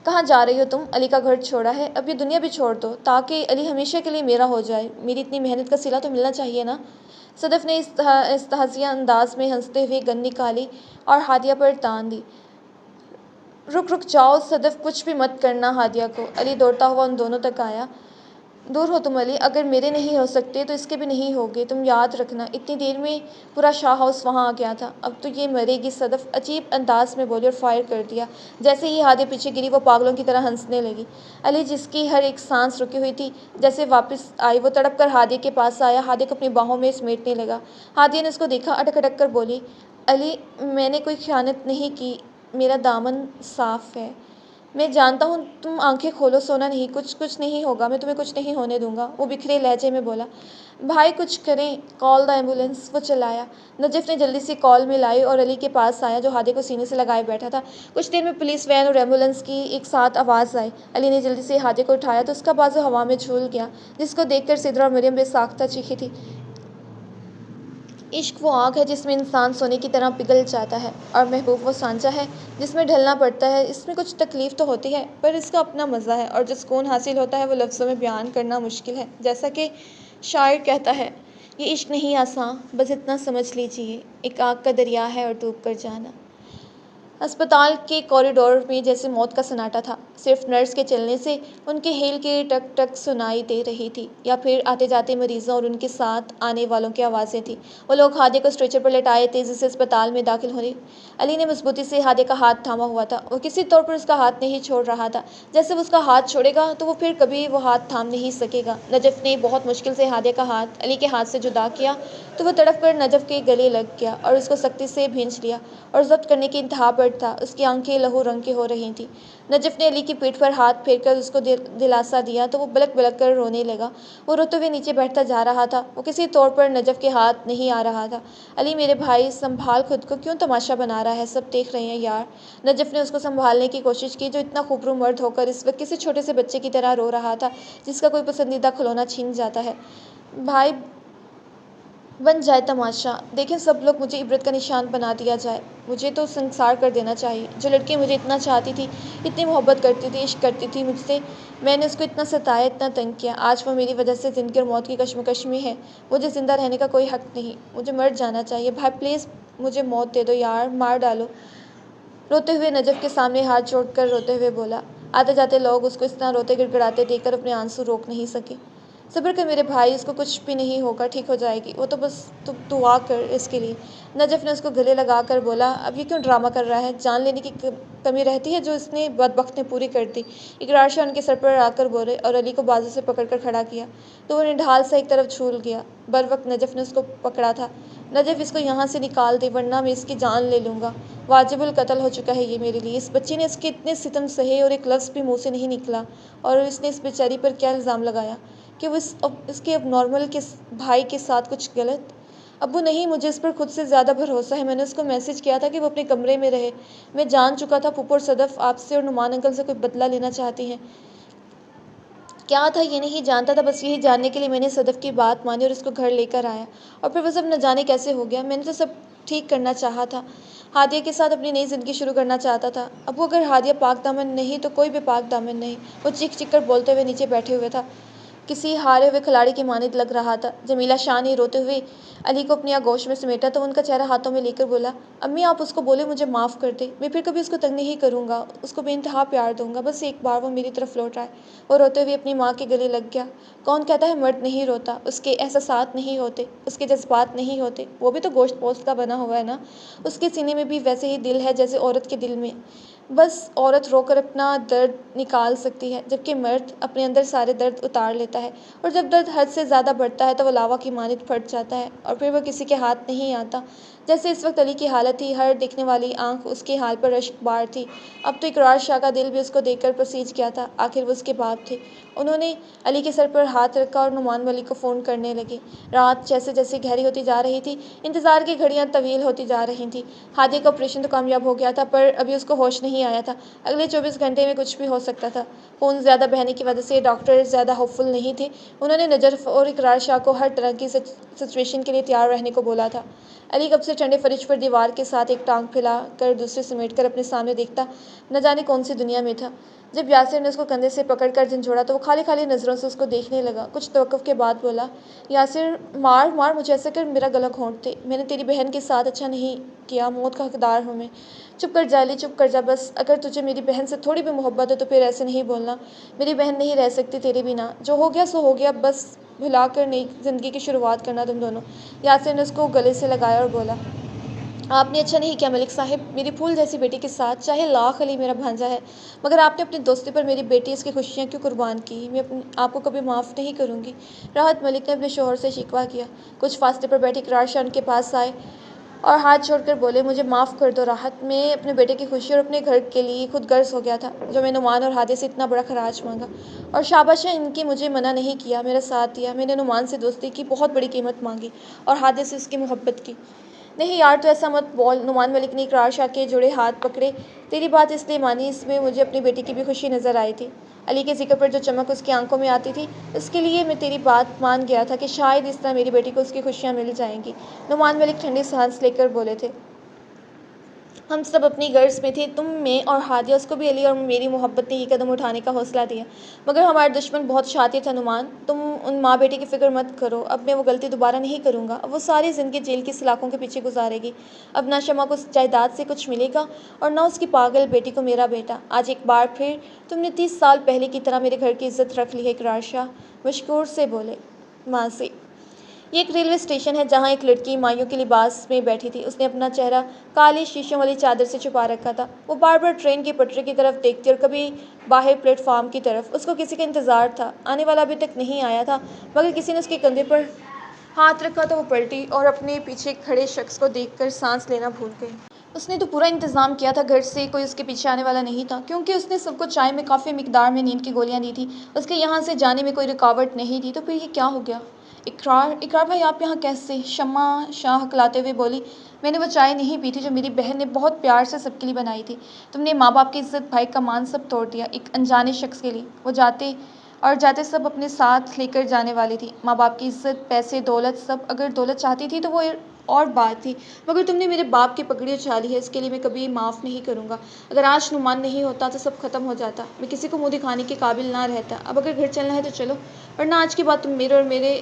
کہاں جا رہی ہو تم؟ علی کا گھر چھوڑا ہے؟ اب یہ دنیا بھی چھوڑ دو تاکہ علی ہمیشہ کے لیے میرا ہو جائے، میری اتنی محنت کا صلہ تو ملنا چاہیے نا؟ صدف نے استہزائیہ انداز میں ہنستے ہوئے گن نکالی اور ہادیہ پر تان دی۔ رک جاؤ صدف، کچھ بھی مت کرنا ہادیہ کو۔ علی دوڑتا ہوا ان دونوں تک آیا۔ دور ہو تم علی، اگر میرے نہیں ہو سکتے تو اس کے بھی نہیں ہوگے، تم یاد رکھنا۔ اتنی دیر میں پورا شاہ ہاؤس وہاں آ گیا تھا۔ اب تو یہ مرے گی، صدف عجیب انداز میں بولی اور فائر کر دیا۔ جیسے ہی ہادیہ پیچھے گری وہ پاگلوں کی طرح ہنسنے لگی۔ علی، جس کی ہر ایک سانس رکی ہوئی تھی جیسے واپس آئی، وہ تڑپ کر ہادیہ کے پاس آیا، ہادیہ کو اپنی باہوں میں سمیٹنے لگا۔ ہادیہ نے اس کو دیکھا، اٹک اٹک کر بولی، علی میں نے کوئی خیانت نہیں کی، میرا دامن صاف ہے۔ میں جانتا ہوں، تم آنکھیں کھولو، سونا نہیں، کچھ نہیں ہوگا، میں تمہیں کچھ نہیں ہونے دوں گا، وہ بکھرے لہجے میں بولا۔ بھائی کچھ کریں، کال دا ایمبولینس، وہ چلایا۔ نجف نے جلدی سے کال میں لائی اور علی کے پاس آیا جو ہادیہ کو سینے سے لگائے بیٹھا تھا۔ کچھ دیر میں پولیس وین اور ایمبولینس کی ایک ساتھ آواز آئی۔ علی نے جلدی سے ہادیہ کو اٹھایا تو اس کا بازو ہوا میں جھول گیا، جس کو دیکھ کر سدرا اور مریم بے ساختہ چیخی تھی۔ عشق وہ آگ ہے جس میں انسان سونے کی طرح پگھل جاتا ہے، اور محبوب وہ سانچہ ہے جس میں ڈھلنا پڑتا ہے۔ اس میں کچھ تکلیف تو ہوتی ہے، پر اس کا اپنا مزہ ہے، اور جو سکون حاصل ہوتا ہے وہ لفظوں میں بیان کرنا مشکل ہے۔ جیسا کہ شاعر کہتا ہے، یہ عشق نہیں آساں، بس اتنا سمجھ لیجیے، ایک آگ کا دریا ہے اور ڈوب کر جانا۔ اسپتال کے کوریڈور میں جیسے موت کا سناٹا تھا، صرف نرس کے چلنے سے ان کے ہیل کی ٹک ٹک سنائی دے رہی تھی، یا پھر آتے جاتے مریضوں اور ان کے ساتھ آنے والوں کی آوازیں تھیں۔ وہ لوگ ہادیہ کو اسٹریچر پر لٹائے تیزی سے اسپتال میں داخل ہونے۔ علی نے مضبوطی سے ہادیہ کا ہاتھ تھاما ہوا تھا، وہ کسی طور پر اس کا ہاتھ نہیں چھوڑ رہا تھا، جیسے وہ اس کا ہاتھ چھوڑے گا تو وہ پھر کبھی وہ ہاتھ تھام نہیں سکے گا۔ نجف نے بہت مشکل سے ہادیہ کا ہاتھ علی کے ہاتھ سے جدا کیا تو وہ تڑپ کر نجف کے گلے لگ گیا اور اس کو سختی سے بھینچ لیا، اور ضبط کرنے کی انتہا پر تھا۔ اس کی آنکھیں لہو رنگ کی ہو رہی تھیں۔ نجف نے علی کی پیٹھ پر ہاتھ پھیر کر اس کو دلاسا دیا تو وہ بلک بلک کر رونے لگا۔ وہ روتے ہوئے نیچے بیٹھتا جا رہا تھا، وہ کسی طور پر نجف کے ہاتھ نہیں آ رہا تھا۔ علی میرے بھائی، سنبھال خود کو، کیوں تماشا بنا رہا ہے، سب دیکھ رہے ہیں یار۔ نجف نے اس کو سنبھالنے کی کوشش کی، جو اتنا خوبرو مرد ہو کر اس وقت کسی چھوٹے سے بچے کی طرح رو رہا تھا جس کا کوئی پسندیدہ کھلونا چھین جاتا ہے۔ بھائی بن جائے تماشا، دیکھیں سب لوگ، مجھے عبرت کا نشان بنا دیا جائے، مجھے تو سنسار کر دینا چاہیے۔ جو لڑکی مجھے اتنا چاہتی تھی، اتنی محبت کرتی تھی، عشق کرتی تھی مجھ سے، میں نے اس کو اتنا ستایا، اتنا تنگ کیا، آج وہ میری وجہ سے زندگی اور موت کی کشمکش میں ہے۔ مجھے زندہ رہنے کا کوئی حق نہیں، مجھے مر جانا چاہیے۔ بھائی پلیز مجھے موت دے دو یار، مار ڈالو۔ روتے ہوئے نجف کے سامنے ہاتھ جوڑ کر روتے ہوئے بولا۔ آتے جاتے لوگ اس کو اس طرح روتے گڑگڑاتے دیکھ کر اپنے آنسو روک نہیں سکے۔ صبر کر میرے بھائی، اس کو کچھ بھی نہیں ہوگا، ٹھیک ہو جائے گی، وہ تو بس تو دعا کر اس کے لیے۔ نجف نے اس کو گلے لگا کر بولا، اب یہ کیوں ڈرامہ کر رہا ہے؟ جان لینے کی کمی رہتی ہے جو اس نے بدبخت نے پوری کر دی۔ اقرار شاہ ان کے سر پر آ کر بولے اور علی کو بازو سے پکڑ کر کھڑا کیا تو وہ نڈھال سے ایک طرف جھول گیا۔ بروقت نجف نے اس کو پکڑا تھا، نجف اس کو یہاں سے نکال دے ورنہ میں اس کی جان لے لوں گا، واجب القتل ہو چکا ہے یہ میرے لیے۔ اس بچے نے اس کے اتنے ستم سہے اور ایک لفظ بھی منہ سے نہیں نکلا، اور اس نے اس بیچاری پر کیا الزام لگایا کہ وہ اس کے اب نارمل کے بھائی کے ساتھ کچھ غلط۔ ابو نہیں، مجھے اس پر خود سے زیادہ بھروسہ ہے، میں نے اس کو میسج کیا تھا کہ وہ اپنے کمرے میں رہے، میں جان چکا تھا پھوپھو اور صدف آپ سے اور نعمان انکل سے کوئی بدلہ لینا چاہتی ہیں۔ کیا تھا یہ نہیں جانتا تھا، بس یہی جاننے کے لیے میں نے صدف کی بات مانی اور اس کو گھر لے کر آیا، اور پھر وہ سب نہ جانے کیسے ہو گیا۔ میں نے تو سب ٹھیک کرنا چاہا تھا، ہادیہ کے ساتھ اپنی نئی زندگی شروع کرنا چاہتا تھا۔ ابو اگر ہادیہ پاک دامن نہیں تو کوئی بھی پاک دامن نہیں، وہ چیخ چیخ کر بولتے ہوئے نیچے بیٹھے ہوئے تھا، کسی ہارے ہوئے کھلاڑی کی مانند لگ رہا تھا۔ جمیلہ شاہ نے روتے ہوئے علی کو اپنی آغوش میں سمیٹا تو ان کا چہرہ ہاتھوں میں لے کر بولا، امی آپ اس کو بولے مجھے معاف کر دے، میں پھر کبھی اس کو تنگ نہیں کروں گا، اس کو بے انتہا پیار دوں گا، بس ایک بار وہ میری طرف لوٹ آئے۔ وہ روتے ہوئے اپنی ماں کے گلے لگ گیا۔ کون کہتا ہے مرد نہیں روتا؟ اس کے احساسات نہیں ہوتے، اس کے جذبات نہیں ہوتے، وہ بھی تو گوشت پوست کا بنا ہوا ہے نا، اس کے سینے میں بھی ویسے ہی دل ہے جیسے عورت کے دل میں، بس عورت رو کر اپنا درد نکال سکتی ہے، جبکہ مرد اپنے اندر سارے درد اتار لیتا ہے، اور جب درد حد سے زیادہ بڑھتا ہے تو وہ لاوا کی مانند پھٹ جاتا ہے، اور پھر وہ کسی کے ہاتھ نہیں آتا۔ جیسے اس وقت علی کی حالت تھی، ہر دیکھنے والی آنکھ اس کے حال پر اشک بار تھی۔ اب تو اقرار شاہ کا دل بھی اس کو دیکھ کر پسیج گیا تھا، آخر وہ اس کے باپ تھے۔ انہوں نے علی کے سر پر ہاتھ رکھا اور نعمان ملک کو فون کرنے لگے۔ رات جیسے جیسے گہری ہوتی جا رہی تھی، انتظار کی گھڑیاں طویل ہوتی جا رہی تھیں۔ ہادیہ کا آپریشن تو کامیاب ہو گیا تھا، پر ابھی اس کو ہوش نہیں آیا تھا، اگلے 24 گھنٹے میں کچھ بھی ہو سکتا تھا۔ خون زیادہ بہنے کی وجہ سے ڈاکٹر زیادہ ہوپ فل نہیں تھے، انہوں نے نجف اور اقرار شاہ کو ہر طرح کی سچویشن کے لیے تیار رہنے کو بولا تھا۔ علی کب سے ٹھنڈے فرش پر دیوار کے ساتھ ایک ٹانگ پھیلا کر دوسری سمیٹ کر اپنے سامنے دیکھتا نہ جانے کون سی دنیا میں تھا۔ جب یاسر نے اس کو کندھے سے پکڑ کر جھنجھوڑا تو وہ خالی خالی نظروں سے اس کو دیکھنے لگا، کچھ توقف کے بعد بولا، یاسر مار مار مجھے ایسا کر میرا گلا گھونٹ دے، میں نے تیری بہن کے ساتھ اچھا نہیں کیا، موت کا حقدار ہوں میں۔ چپ کر جا علی، چپ کر جا، بس اگر تجھے میری بہن سے تھوڑی بھی محبت ہو تو پھر ایسے نہیں بولنا، میری بہن نہیں رہ سکتی تیرے بنا، جو ہو گیا سو ہو گیا، بس بھلا کر نئی زندگی کی شروعات کرنا تم دونوں۔ یاسر نے اس کو گلے سے لگایا اور بولا، آپ نے اچھا نہیں کیا ملک صاحب، میری پھول جیسی بیٹی کے ساتھ، چاہے لاکھ علی میرا بھانجا ہے، مگر آپ نے اپنی دوستی پر میری بیٹی اس کی خوشیاں کیوں قربان کی؟ میں آپ کو کبھی معاف نہیں کروں گی۔ راحت ملک نے اپنے شوہر سے شکوہ کیا۔ کچھ فاصلے پر بیٹھے اقرار شاہ ان کے پاس آئے اور ہاتھ چھوڑ کر بولے، مجھے معاف کر دو راحت، میں اپنے بیٹے کی خوشی اور اپنے گھر کے لیے خود غرض ہو گیا تھا، جو میں نعمان اور ہادیہ سے اتنا بڑا خراج مانگا، اور شاباش ہے ان کی، مجھے منع نہیں کیا، میرا ساتھ دیا، میں نے نعمان سے دوستی کی بہت بڑی قیمت مانگی اور ہادیہ سے اس کی محبت کی۔ نہیں یار تو ایسا مت بول، نعمان ملک نے اقرار شاہ کے جڑے ہاتھ پکڑے، تیری بات اس لیے مانی، اس میں مجھے اپنی بیٹی کی بھی خوشی نظر آئی تھی، علی کے ذکر پر جو چمک اس کی آنکھوں میں آتی تھی، اس کے لیے میں تیری بات مان گیا تھا کہ شاید اس طرح میری بیٹی کو اس کی خوشیاں مل جائیں گی۔ نعمان ملک ٹھنڈی سانس لے کر بولے تھے، ہم سب اپنی غرض میں تھے، تم میں اور ہادیہ، اس کو بھی علی اور میری محبت نے یہ قدم اٹھانے کا حوصلہ دیا، مگر ہمارا دشمن بہت شاطر تھا نعمان، تم ان ماں بیٹی کی فکر مت کرو، اب میں وہ غلطی دوبارہ نہیں کروں گا، اب وہ ساری زندگی جیل کی سلاخوں کے پیچھے گزارے گی، اب نہ شمع کو جائیداد سے کچھ ملے گا اور نہ اس کی پاگل بیٹی کو میرا بیٹا۔ آج ایک بار پھر تم نے 30 سال پہلے کی طرح میرے گھر کی عزت رکھ لی ہے اقرار شاہ، مشکور سے بولے۔ ماضی یہ ایک ریلوے اسٹیشن ہے جہاں ایک لڑکی مائیوں کے لباس میں بیٹھی تھی، اس نے اپنا چہرہ کالی شیشوں والی چادر سے چھپا رکھا تھا، وہ بار بار ٹرین کی پٹری کی طرف دیکھتی اور کبھی باہر پلیٹ فارم کی طرف، اس کو کسی کا انتظار تھا، آنے والا ابھی تک نہیں آیا تھا، مگر کسی نے اس کے کندھے پر ہاتھ رکھا تو وہ پلٹی اور اپنے پیچھے کھڑے شخص کو دیکھ کر سانس لینا بھول گئی۔ اس نے تو پورا انتظام کیا تھا، گھر سے کوئی اس کے پیچھے آنے والا نہیں تھا، کیونکہ اس نے سب کو چائے میں کافی مقدار میں نیند کی گولیاں دی تھی، اس کے یہاں سے جانے میں کوئی رکاوٹ نہیں تھی، تو پھر یہ کیا ہو گیا؟ اقرار بھائی آپ یہاں کیسے؟ شمع شاہ ہکلاتے ہوئے بولی، میں نے وہ چائے نہیں پی تھی جو میری بہن نے بہت پیار سے سب کے لیے بنائی تھی، تم نے ماں باپ کی عزت، بھائی کا مان سب توڑ دیا ایک انجانے شخص کے لیے، وہ جاتے سب اپنے ساتھ لے کر جانے والی تھی، ماں باپ کی عزت، پیسے، دولت سب، اگر دولت چاہتی تھی تو وہ اور بات تھی، مگر تم نے میرے باپ کی پگڑی اچھالی ہے، اس کے لیے میں کبھی معاف نہیں کروں گا، اگر آج نعمان نہیں ہوتا تو سب ختم ہو جاتا، میں کسی کو منہ دکھانے کے قابل نہ رہتا، اب اگر گھر چلنا ہے تو چلو، ورنہ آج کے بعد تم میرے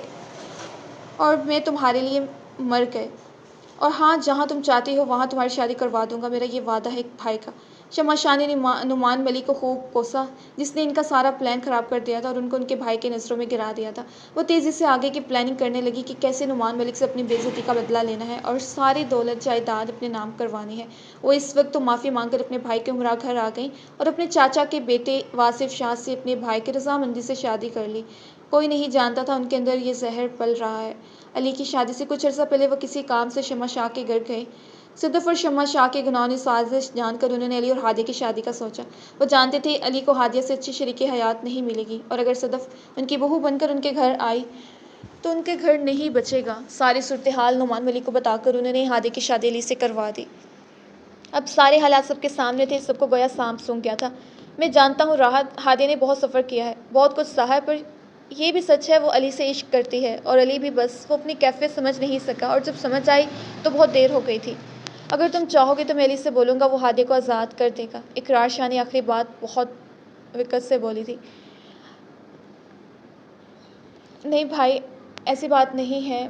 اور میں تمہارے لیے مر گئے۔ اور ہاں، جہاں تم چاہتی ہو وہاں تمہاری شادی کروا دوں گا، میرا یہ وعدہ ہے ایک بھائی کا۔ شمع شاہ نے نعمان ملک کو خوب کوسا، جس نے ان کا سارا پلان خراب کر دیا تھا اور ان کو ان کے بھائی کی نظروں میں گرا دیا تھا۔ وہ تیزی سے آگے کی پلاننگ کرنے لگی کہ کیسے نعمان ملک سے اپنی بے عزتی کا بدلہ لینا ہے اور ساری دولت جائیداد اپنے نام کروانی ہے۔ وہ اس وقت تو معافی مانگ کر اپنے بھائی کے ہمراہ گھر آ گئیں اور اپنے چاچا کے بیٹے واصف شاہ سے اپنے بھائی کی رضامندی سے شادی کر لی۔ کوئی نہیں جانتا تھا ان کے اندر یہ زہر پل رہا ہے۔ علی کی شادی سے کچھ عرصہ پہلے وہ کسی کام سے شمع شاہ کے گھر گئے۔ صدف اور شمع شاہ کے گناہوں سازش جان کر انہوں نے علی اور ہادیہ کی شادی کا سوچا۔ وہ جانتے تھے علی کو ہادیہ سے اچھی شریک حیات نہیں ملے گی، اور اگر صدف ان کی بہو بن کر ان کے گھر آئی تو ان کے گھر نہیں بچے گا۔ ساری صورتحال نعمان ملک کو بتا کر انہوں نے ہادیہ کی شادی علی سے کروا دی۔ اب سارے حالات سب کے سامنے تھے، سب کو گویا سانپ سونگھ گیا تھا۔ میں جانتا ہوں راحت، ہادیہ نے بہت سفر کیا ہے، بہت کچھ سہا ہے، پر یہ بھی سچ ہے وہ علی سے عشق کرتی ہے، اور علی بھی، بس وہ اپنی کیفیت سمجھ نہیں سکا، اور جب سمجھ آئی تو بہت دیر ہو گئی تھی۔ اگر تم چاہو گے تو میں علی سے بولوں گا، وہ ہادیہ کو آزاد کر دے گا۔ اقرار شاہ نے آخری بات بہت وقت سے بولی تھی۔ نہیں بھائی، ایسی بات نہیں ہے،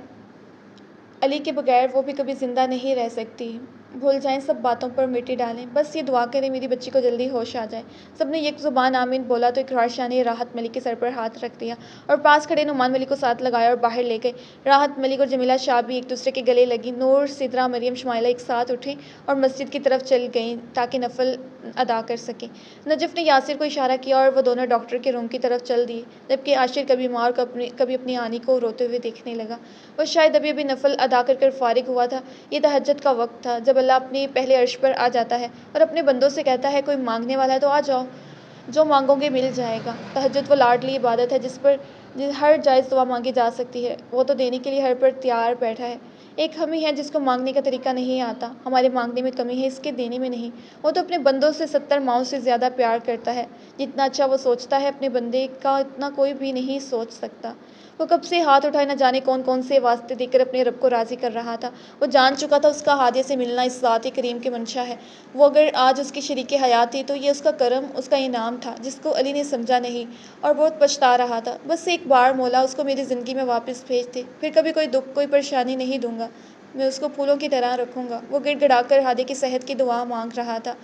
علی کے بغیر وہ بھی کبھی زندہ نہیں رہ سکتی۔ بھول جائیں، سب باتوں پر مٹی ڈالیں، بس یہ دعا کریں میری بچی کو جلدی ہوش آ جائے۔ سب نے یک زبان آمین بولا تو اقرار شاہ نے راحت ملک کے سر پر ہاتھ رکھ دیا اور پاس کھڑے نعمان ملک کو ساتھ لگایا اور باہر لے گئے۔ راحت ملک اور جمیلہ شاہ بھی ایک دوسرے کے گلے لگیں۔ نور، سدرا، مریم، شمائلہ ایک ساتھ اٹھیں اور مسجد کی طرف چل گئیں تاکہ نفل ادا کر سکیں۔ نجف نے یاسر کو اشارہ کیا اور وہ دونوں ڈاکٹر کے روم کی طرف چل دیے، جبکہ عاشر کبھی ماں اور کبھی اپنی آنی کو روتے ہوئے دیکھنے لگا۔ وہ شاید ابھی نفل ادا کر فارغ ہوا تھا۔ یہ تہجد کا وقت تھا، جب اللہ اپنے پہلے عرش پر آ جاتا ہے اور اپنے بندوں سے کہتا ہے کوئی مانگنے والا ہے تو آ جاؤ، جو مانگو گے مل جائے گا۔ تہجد وہ لاڈلی عبادت ہے جس پر ہر جائز دعا مانگی جا سکتی ہے۔ وہ تو دینے کے لیے ہر پر تیار بیٹھا ہے۔ ایک ہم ہی ہیں جس کو مانگنے کا طریقہ نہیں آتا، ہمارے مانگنے میں کمی ہے، اس کے دینے میں نہیں۔ وہ تو اپنے بندوں سے 70 ماؤں سے زیادہ پیار کرتا ہے۔ جتنا اچھا وہ سوچتا ہے اپنے بندے کا، اتنا کوئی بھی نہیں سوچ سکتا۔ وہ کب سے ہاتھ اٹھائے نہ جانے کون کون سے واسطے دے کر اپنے رب کو راضی کر رہا تھا۔ وہ جان چکا تھا اس کا ہادیہ سے ملنا اس ذات کریم کی منشا ہے۔ وہ اگر آج اس کی شریک حیات تھی تو یہ اس کا کرم، اس کا انعام تھا، جس کو علی نے سمجھا نہیں اور بہت پچھتا رہا تھا۔ بس ایک بار مولا اس کو میری زندگی میں واپس بھیج دے، پھر کبھی کوئی دکھ، کوئی پریشانی نہیں دوں گا، میں اس کو پھولوں کی طرح رکھوں گا۔ وہ گڑ گڑا کر ہادیہ کی صحت کی دعا مانگ رہا تھا۔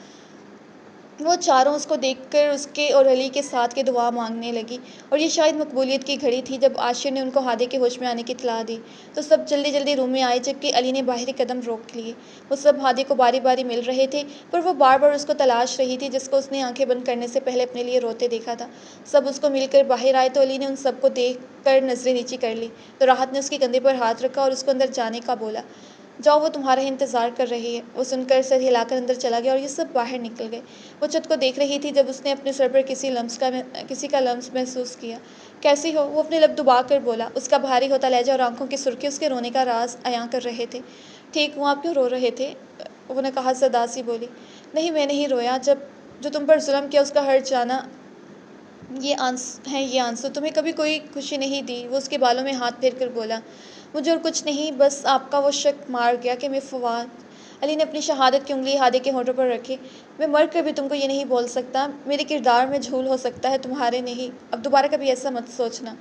وہ چاروں اس کو دیکھ کر اس کے اور علی کے ساتھ کے دعا مانگنے لگی، اور یہ شاید مقبولیت کی گھڑی تھی۔ جب عاشر نے ان کو ہادیہ کے ہوش میں آنے کی اطلاع دی تو سب جلدی جلدی روم میں آئے، جبکہ علی نے باہری قدم روک لیے۔ وہ سب ہادیہ کو باری باری مل رہے تھے، پر وہ بار بار اس کو تلاش رہی تھی جس کو اس نے آنکھیں بند کرنے سے پہلے اپنے لیے روتے دیکھا تھا۔ سب اس کو مل کر باہر آئے تو علی نے ان سب کو دیکھ کر نظریں نیچی کر لی تو راحت نے اس کے کندھے پر ہاتھ رکھا اور اس کو اندر جانے کا بولا۔ جاؤ، وہ تمہارا انتظار کر رہی ہے۔ وہ سن کر سر ہلا کر اندر چلا گیا اور یہ سب باہر نکل گئے۔ وہ چھت کو دیکھ رہی تھی جب اس نے اپنے سر پر کسی کا لمس محسوس کیا۔ کیسی ہو؟ وہ اپنے لب دبا کر بولا۔ اس کا بھاری ہوتا لہجہ اور آنکھوں کی سرخی اس کے رونے کا راز عیاں کر رہے تھے۔ ٹھیک ہوں، آپ کیوں رو رہے تھے؟ وہ نقاہت زدہ سی بولی۔ نہیں، میں نہیں رویا، جو تم پر ظلم کیا اس کا ہرج جانا یہ آنسو تمہیں کبھی کوئی خوشی نہیں دی۔ وہ اس کے بالوں میں ہاتھ پھیر کر بولا۔ مجھے اور کچھ نہیں، بس آپ کا وہ شک مار گیا کہ میں فواد۔ علی نے اپنی شہادت کی انگلی ہادیہ کے ہونٹوں پر رکھی۔ میں مر کر بھی تم کو یہ نہیں بول سکتا، میرے کردار میں جھول ہو سکتا ہے، تمہارے نہیں۔ اب دوبارہ کبھی ایسا مت سوچنا۔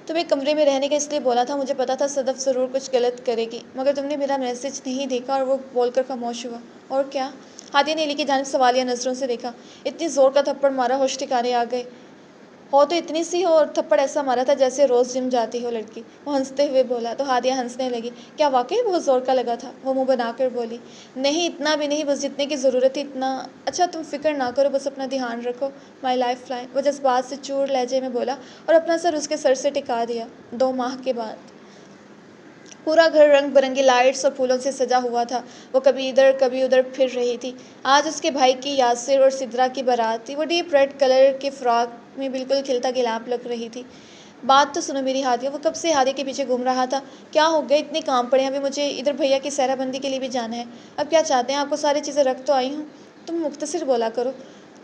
تمہیں کمرے میں رہنے کا اس لیے بولا تھا، مجھے پتا تھا صدف ضرور کچھ غلط کرے گی، مگر تم نے میرا میسج نہیں دیکھا۔ اور وہ بول کر خاموش ہوا۔ اور کیا؟ ہادیہ نے علی کی جانب سوالیہ نظروں سے دیکھا۔ اتنی زور کا تھپڑ مارا، ہوش ٹھکانے آ گئے ہو تو اتنی سی ہو، اور تھپڑ ایسا مارا تھا جیسے روز جم جاتی ہو لڑکی۔ وہ ہنستے ہوئے بولا تو ہادیہ ہنسنے لگی۔ کیا واقعی بہت زور کا لگا تھا؟ وہ منہ بنا کر بولی۔ نہیں، اتنا بھی نہیں، بس جتنے کی ضرورت تھی اتنا۔ اچھا، تم فکر نہ کرو، بس اپنا دھیان رکھو، مائی لائف لائن۔ وہ جذبات سے چور لہجے میں بولا اور اپنا سر اس کے سر سے ٹکا دیا۔ 2 ماہ کے بعد پورا گھر رنگ برنگی لائٹس اور پھولوں سے سجا ہوا تھا۔ وہ کبھی ادھر کبھی ادھر پھر رہی تھی۔ آج اس کے بھائی کی، یاسر اور سدرا کی بارات تھی۔ وہ ڈیپ ریڈ کلر کے فراک میں بالکل کھلتا گلاب لگ رہی تھی۔ بات تو سنو میری ہادیہ۔ وہ کب سے ہادیہ کے پیچھے گھوم رہا تھا۔ کیا ہو گیا؟ اتنے کام پڑے ہیں، ابھی مجھے ادھر بھیا کی سہرا بندی کے لیے بھی جانا ہے۔ اب کیا چاہتے ہیں؟ آپ کو ساری چیزیں رکھ تو آئی ہوں، تم مختصر بولا کرو۔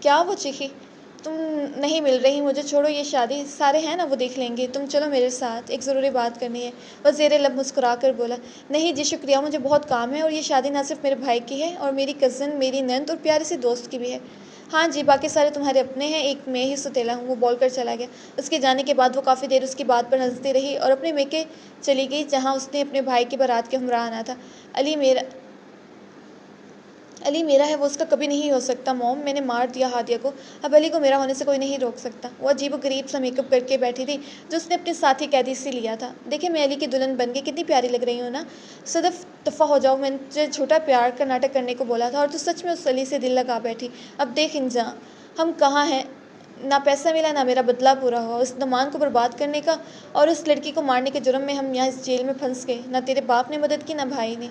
کیا؟ وہ چیخی۔ تم نہیں مل رہی مجھے، چھوڑو یہ شادی، سارے ہیں نا وہ دیکھ لیں گے، تم چلو میرے ساتھ، ایک ضروری بات کرنی ہے۔ وہ زیر لب مسکرا کر بولا، نہیں جی شکریہ، مجھے بہت کام ہے، اور یہ شادی نہ صرف میرے بھائی کی ہے اور میری کزن، میری نند اور پیارے سے دوست کی بھی ہے۔ ہاں جی، باقی سارے تمہارے اپنے ہیں، ایک میں ہی ستیلا ہوں، وہ بول کر چلا گیا۔ اس کے جانے کے بعد وہ کافی دیر اس کی بات پر ہنستی رہی اور اپنے میکے چلی گئی جہاں اس نے اپنے بھائی کی بارات کے ہمراہ آنا تھا۔ علی میرا ہے، وہ اس کا کبھی نہیں ہو سکتا موم، میں نے مار دیا ہادیہ کو، اب علی کو میرا ہونے سے کوئی نہیں روک سکتا۔ وہ عجیب و غریب سا میک اپ کر کے بیٹھی تھی جو اس نے اپنے ساتھی قیدی سے لیا تھا۔ دیکھیں میں علی کی دلہن بن کے کتنی پیاری لگ رہی ہوں نا؟ صدف دفع ہو جاؤ، میں نے تجھے جھوٹا پیار کا ناٹک کرنے کو بولا تھا اور تو سچ میں اس علی سے دل لگا بیٹھی۔ اب دیکھ انجام ہم کہاں ہیں، نہ پیسہ ملا نہ میرا بدلہ پورا ہوا، اس نمان کو برباد کرنے کا اور اس لڑکی کو مارنے کے جرم میں ہم یہاں اس جیل میں پھنس گئے، نہ تیرے باپ نے مدد کی نہ بھائی نے۔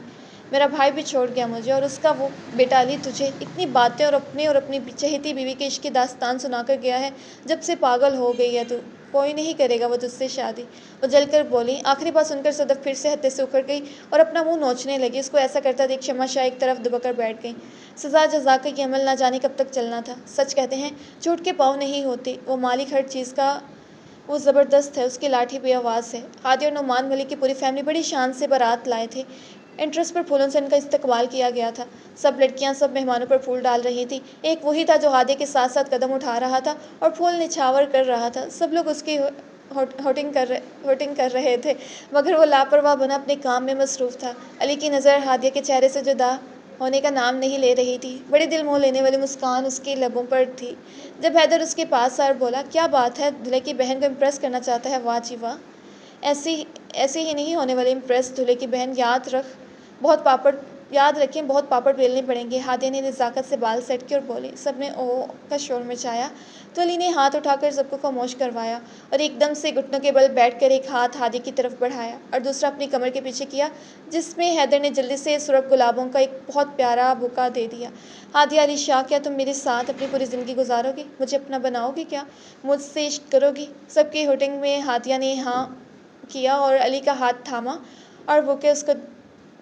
میرا بھائی بھی چھوڑ گیا مجھے، اور اس کا وہ بیٹا علی تجھے اتنی باتیں اور اپنی چہیتی بیوی کے عشق کی داستان سنا کر گیا ہے جب سے پاگل ہو گئی ہے تو۔ کوئی نہیں کرے گا وہ تجھ سے شادی، وہ جل کر بولی۔ آخری بات سن کر صدف پھر سے ہتے سے اکھڑ گئی اور اپنا منہ نوچنے لگی۔ اس کو ایسا کرتا دیکھ شمع شاہ ایک طرف دبک کر بیٹھ گئیں۔ سزا جزا کا یہ عمل نہ جانے کب تک چلنا تھا۔ سچ کہتے ہیں جھوٹ کے پاؤں نہیں ہوتے، وہ مالک ہر چیز کا وہ زبردست ہے، اس کی لاٹھی بے آواز ہے۔ ہادی اور نعمان ملک کی پوری فیملی بڑی شان سے بارات لائے تھے۔ انٹرس پر پھولوں سے ان کا استقبال کیا گیا تھا۔ سب لڑکیاں سب مہمانوں پر پھول ڈال رہی تھیں۔ ایک وہی تھا جو ہادیہ کے ساتھ ساتھ قدم اٹھا رہا تھا اور پھول نچھاور کر رہا تھا۔ سب لوگ اس کی ہوٹنگ کر رہے تھے مگر وہ لاپرواہ بنا اپنے کام میں مصروف تھا۔ علی کی نظر ہادیہ کے چہرے سے جدا ہونے کا نام نہیں لے رہی تھی۔ بڑی دل موہ لینے والی مسکان اس کے لبوں پر تھی۔ جب حیدر اس کے پاس آیا اور بولا، کیا بات ہے، دلہے کی بہن کو امپریس کرنا چاہتا ہے؟ واہ جی واہ، ایسے ہی نہیں ہونے والے امپریس دلہے کی بہن، یاد رکھیں بہت پاپڑ بیلنے پڑیں گے۔ ہادیہ نے نزاکت سے بال سیٹ کیے اور بولی۔ سب نے اوہ کا شور مچایا تو علی نے ہاتھ اٹھا کر سب کو خاموش کروایا اور ایک دم سے گھٹنوں کے بل بیٹھ کر ایک ہاتھ ہادیہ کی طرف بڑھایا اور دوسرا اپنی کمر کے پیچھے کیا، جس میں حیدر نے جلدی سے سرخ گلابوں کا ایک بہت پیارا بوکا دے دیا۔ ہادیہ علی شاہ، کیا تم میرے ساتھ اپنی پوری زندگی گزارو گی؟ مجھے اپنا بناؤ گی کیا؟ مجھ سے عشق کرو گی؟ سب کی ہوٹنگ میں ہادیہ نے ہاں کیا اور علی کا ہاتھ تھاما اور بوکے اس کو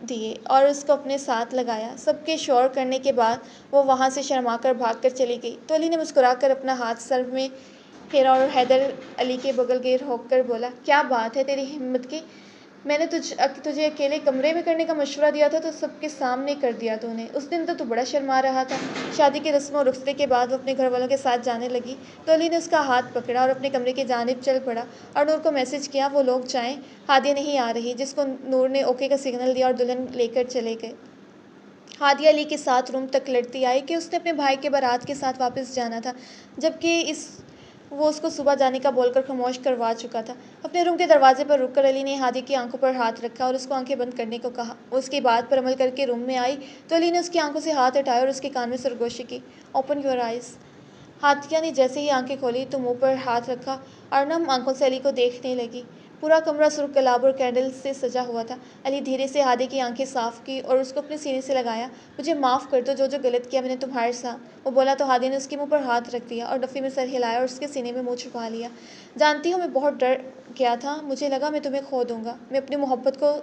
دیے اور اس کو اپنے ساتھ لگایا۔ سب کے شور کرنے کے بعد وہ وہاں سے شرما کر بھاگ کر چلی گئی تو علی نے مسکرا کر اپنا ہاتھ سر میں پھیرا اور حیدر علی کے بغل گیر ہو کر بولا، کیا بات ہے تیری ہمت کی، میں نے تجھے اکیلے کمرے میں کرنے کا مشورہ دیا تھا تو سب کے سامنے کر دیا تو نے، اس دن تو بڑا شرما رہا تھا۔ شادی کی رسم و رخصتی کے بعد وہ اپنے گھر والوں کے ساتھ جانے لگی تو علی نے اس کا ہاتھ پکڑا اور اپنے کمرے کی جانب چل پڑا اور نور کو میسج کیا وہ لوگ جائیں، ہادیہ نہیں آ رہی، جس کو نور نے اوکے کا سگنل دیا اور دلہن لے کر چلے گئے۔ ہادیہ علی کے ساتھ روم تک لڑتی آئی کہ اس نے اپنے بھائی کے بارات کے ساتھ واپس جانا تھا، جبکہ وہ اس کو صبح جانے کا بول کر خاموش کروا چکا تھا۔ اپنے روم کے دروازے پر رک کر علی نے ہادیہ کی آنکھوں پر ہاتھ رکھا اور اس کو آنکھیں بند کرنے کو کہا۔ وہ اس کی بات پر عمل کر کے روم میں آئی تو علی نے اس کی آنکھوں سے ہاتھ ہٹایا اور اس کے کان میں سرگوشی کی۔ Open your eyes. ہادیہ نے جیسے ہی آنکھیں کھولی تو منہ پر ہاتھ رکھا اور نم آنکھوں سے علی کو دیکھنے لگی۔ پورا کمرہ سرخ گلاب اور کینڈل سے سجا ہوا تھا۔ علی دھیرے سے ہادیہ کی آنکھیں صاف کی اور اس کو اپنے سینے سے لگایا۔ مجھے معاف کر دو، جو غلط کیا میں نے تمہارے ساتھ، وہ بولا تو ہادیہ نے اس کے منہ پر ہاتھ رکھ دیا اور ڈفی میں سر ہلایا اور اس کے سینے میں منہ چھپا لیا۔ جانتی ہو میں بہت ڈر گیا تھا، مجھے لگا میں تمہیں کھو دوں گا، میں اپنی محبت کو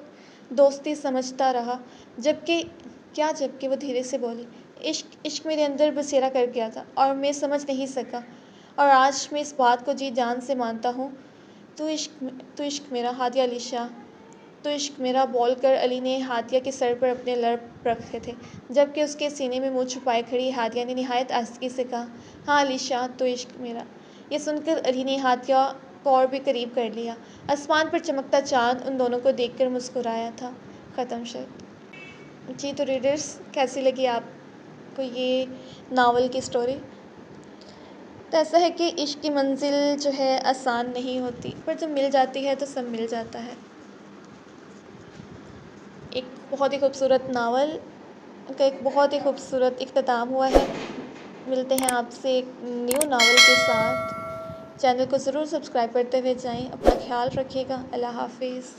دوستی سمجھتا رہا، جبکہ وہ دھیرے سے بولی، عشق میرے اندر بسیرا کر گیا تھا اور میں سمجھ نہیں سکا، اور آج میں اس بات کو جی جان سے مانتا ہوں، تو عشق میرا، ہادیہ علی شاہ، تو عشق میرا، بول کر علی نے ہادیہ کے سر پر اپنے لب رکھے تھے جبکہ اس کے سینے میں منہ چھپائے کھڑی ہادیہ نے نہایت آہستگی سے کہا، ہاں علی شاہ، تو عشق میرا۔ یہ سن کر علی نے ہادیہ کو اور بھی قریب کر لیا۔ آسمان پر چمکتا چاند ان دونوں کو دیکھ کر مسکرایا تھا۔ ختم شد۔ جی تو ریڈرز، کیسی لگی آپ کو یہ ناول کی سٹوری؟ تو ایسا ہے کہ عشق کی منزل جو ہے آسان نہیں ہوتی، پر جب مل جاتی ہے تو سب مل جاتا ہے۔ ایک بہت ہی خوبصورت ناول کا ایک بہت ہی خوبصورت اختتام ہوا ہے۔ ملتے ہیں آپ سے ایک نیو ناول کے ساتھ۔ چینل کو ضرور سبسکرائب کرتے ہوئے جائیں، اپنا خیال رکھیے گا۔ اللہ حافظ۔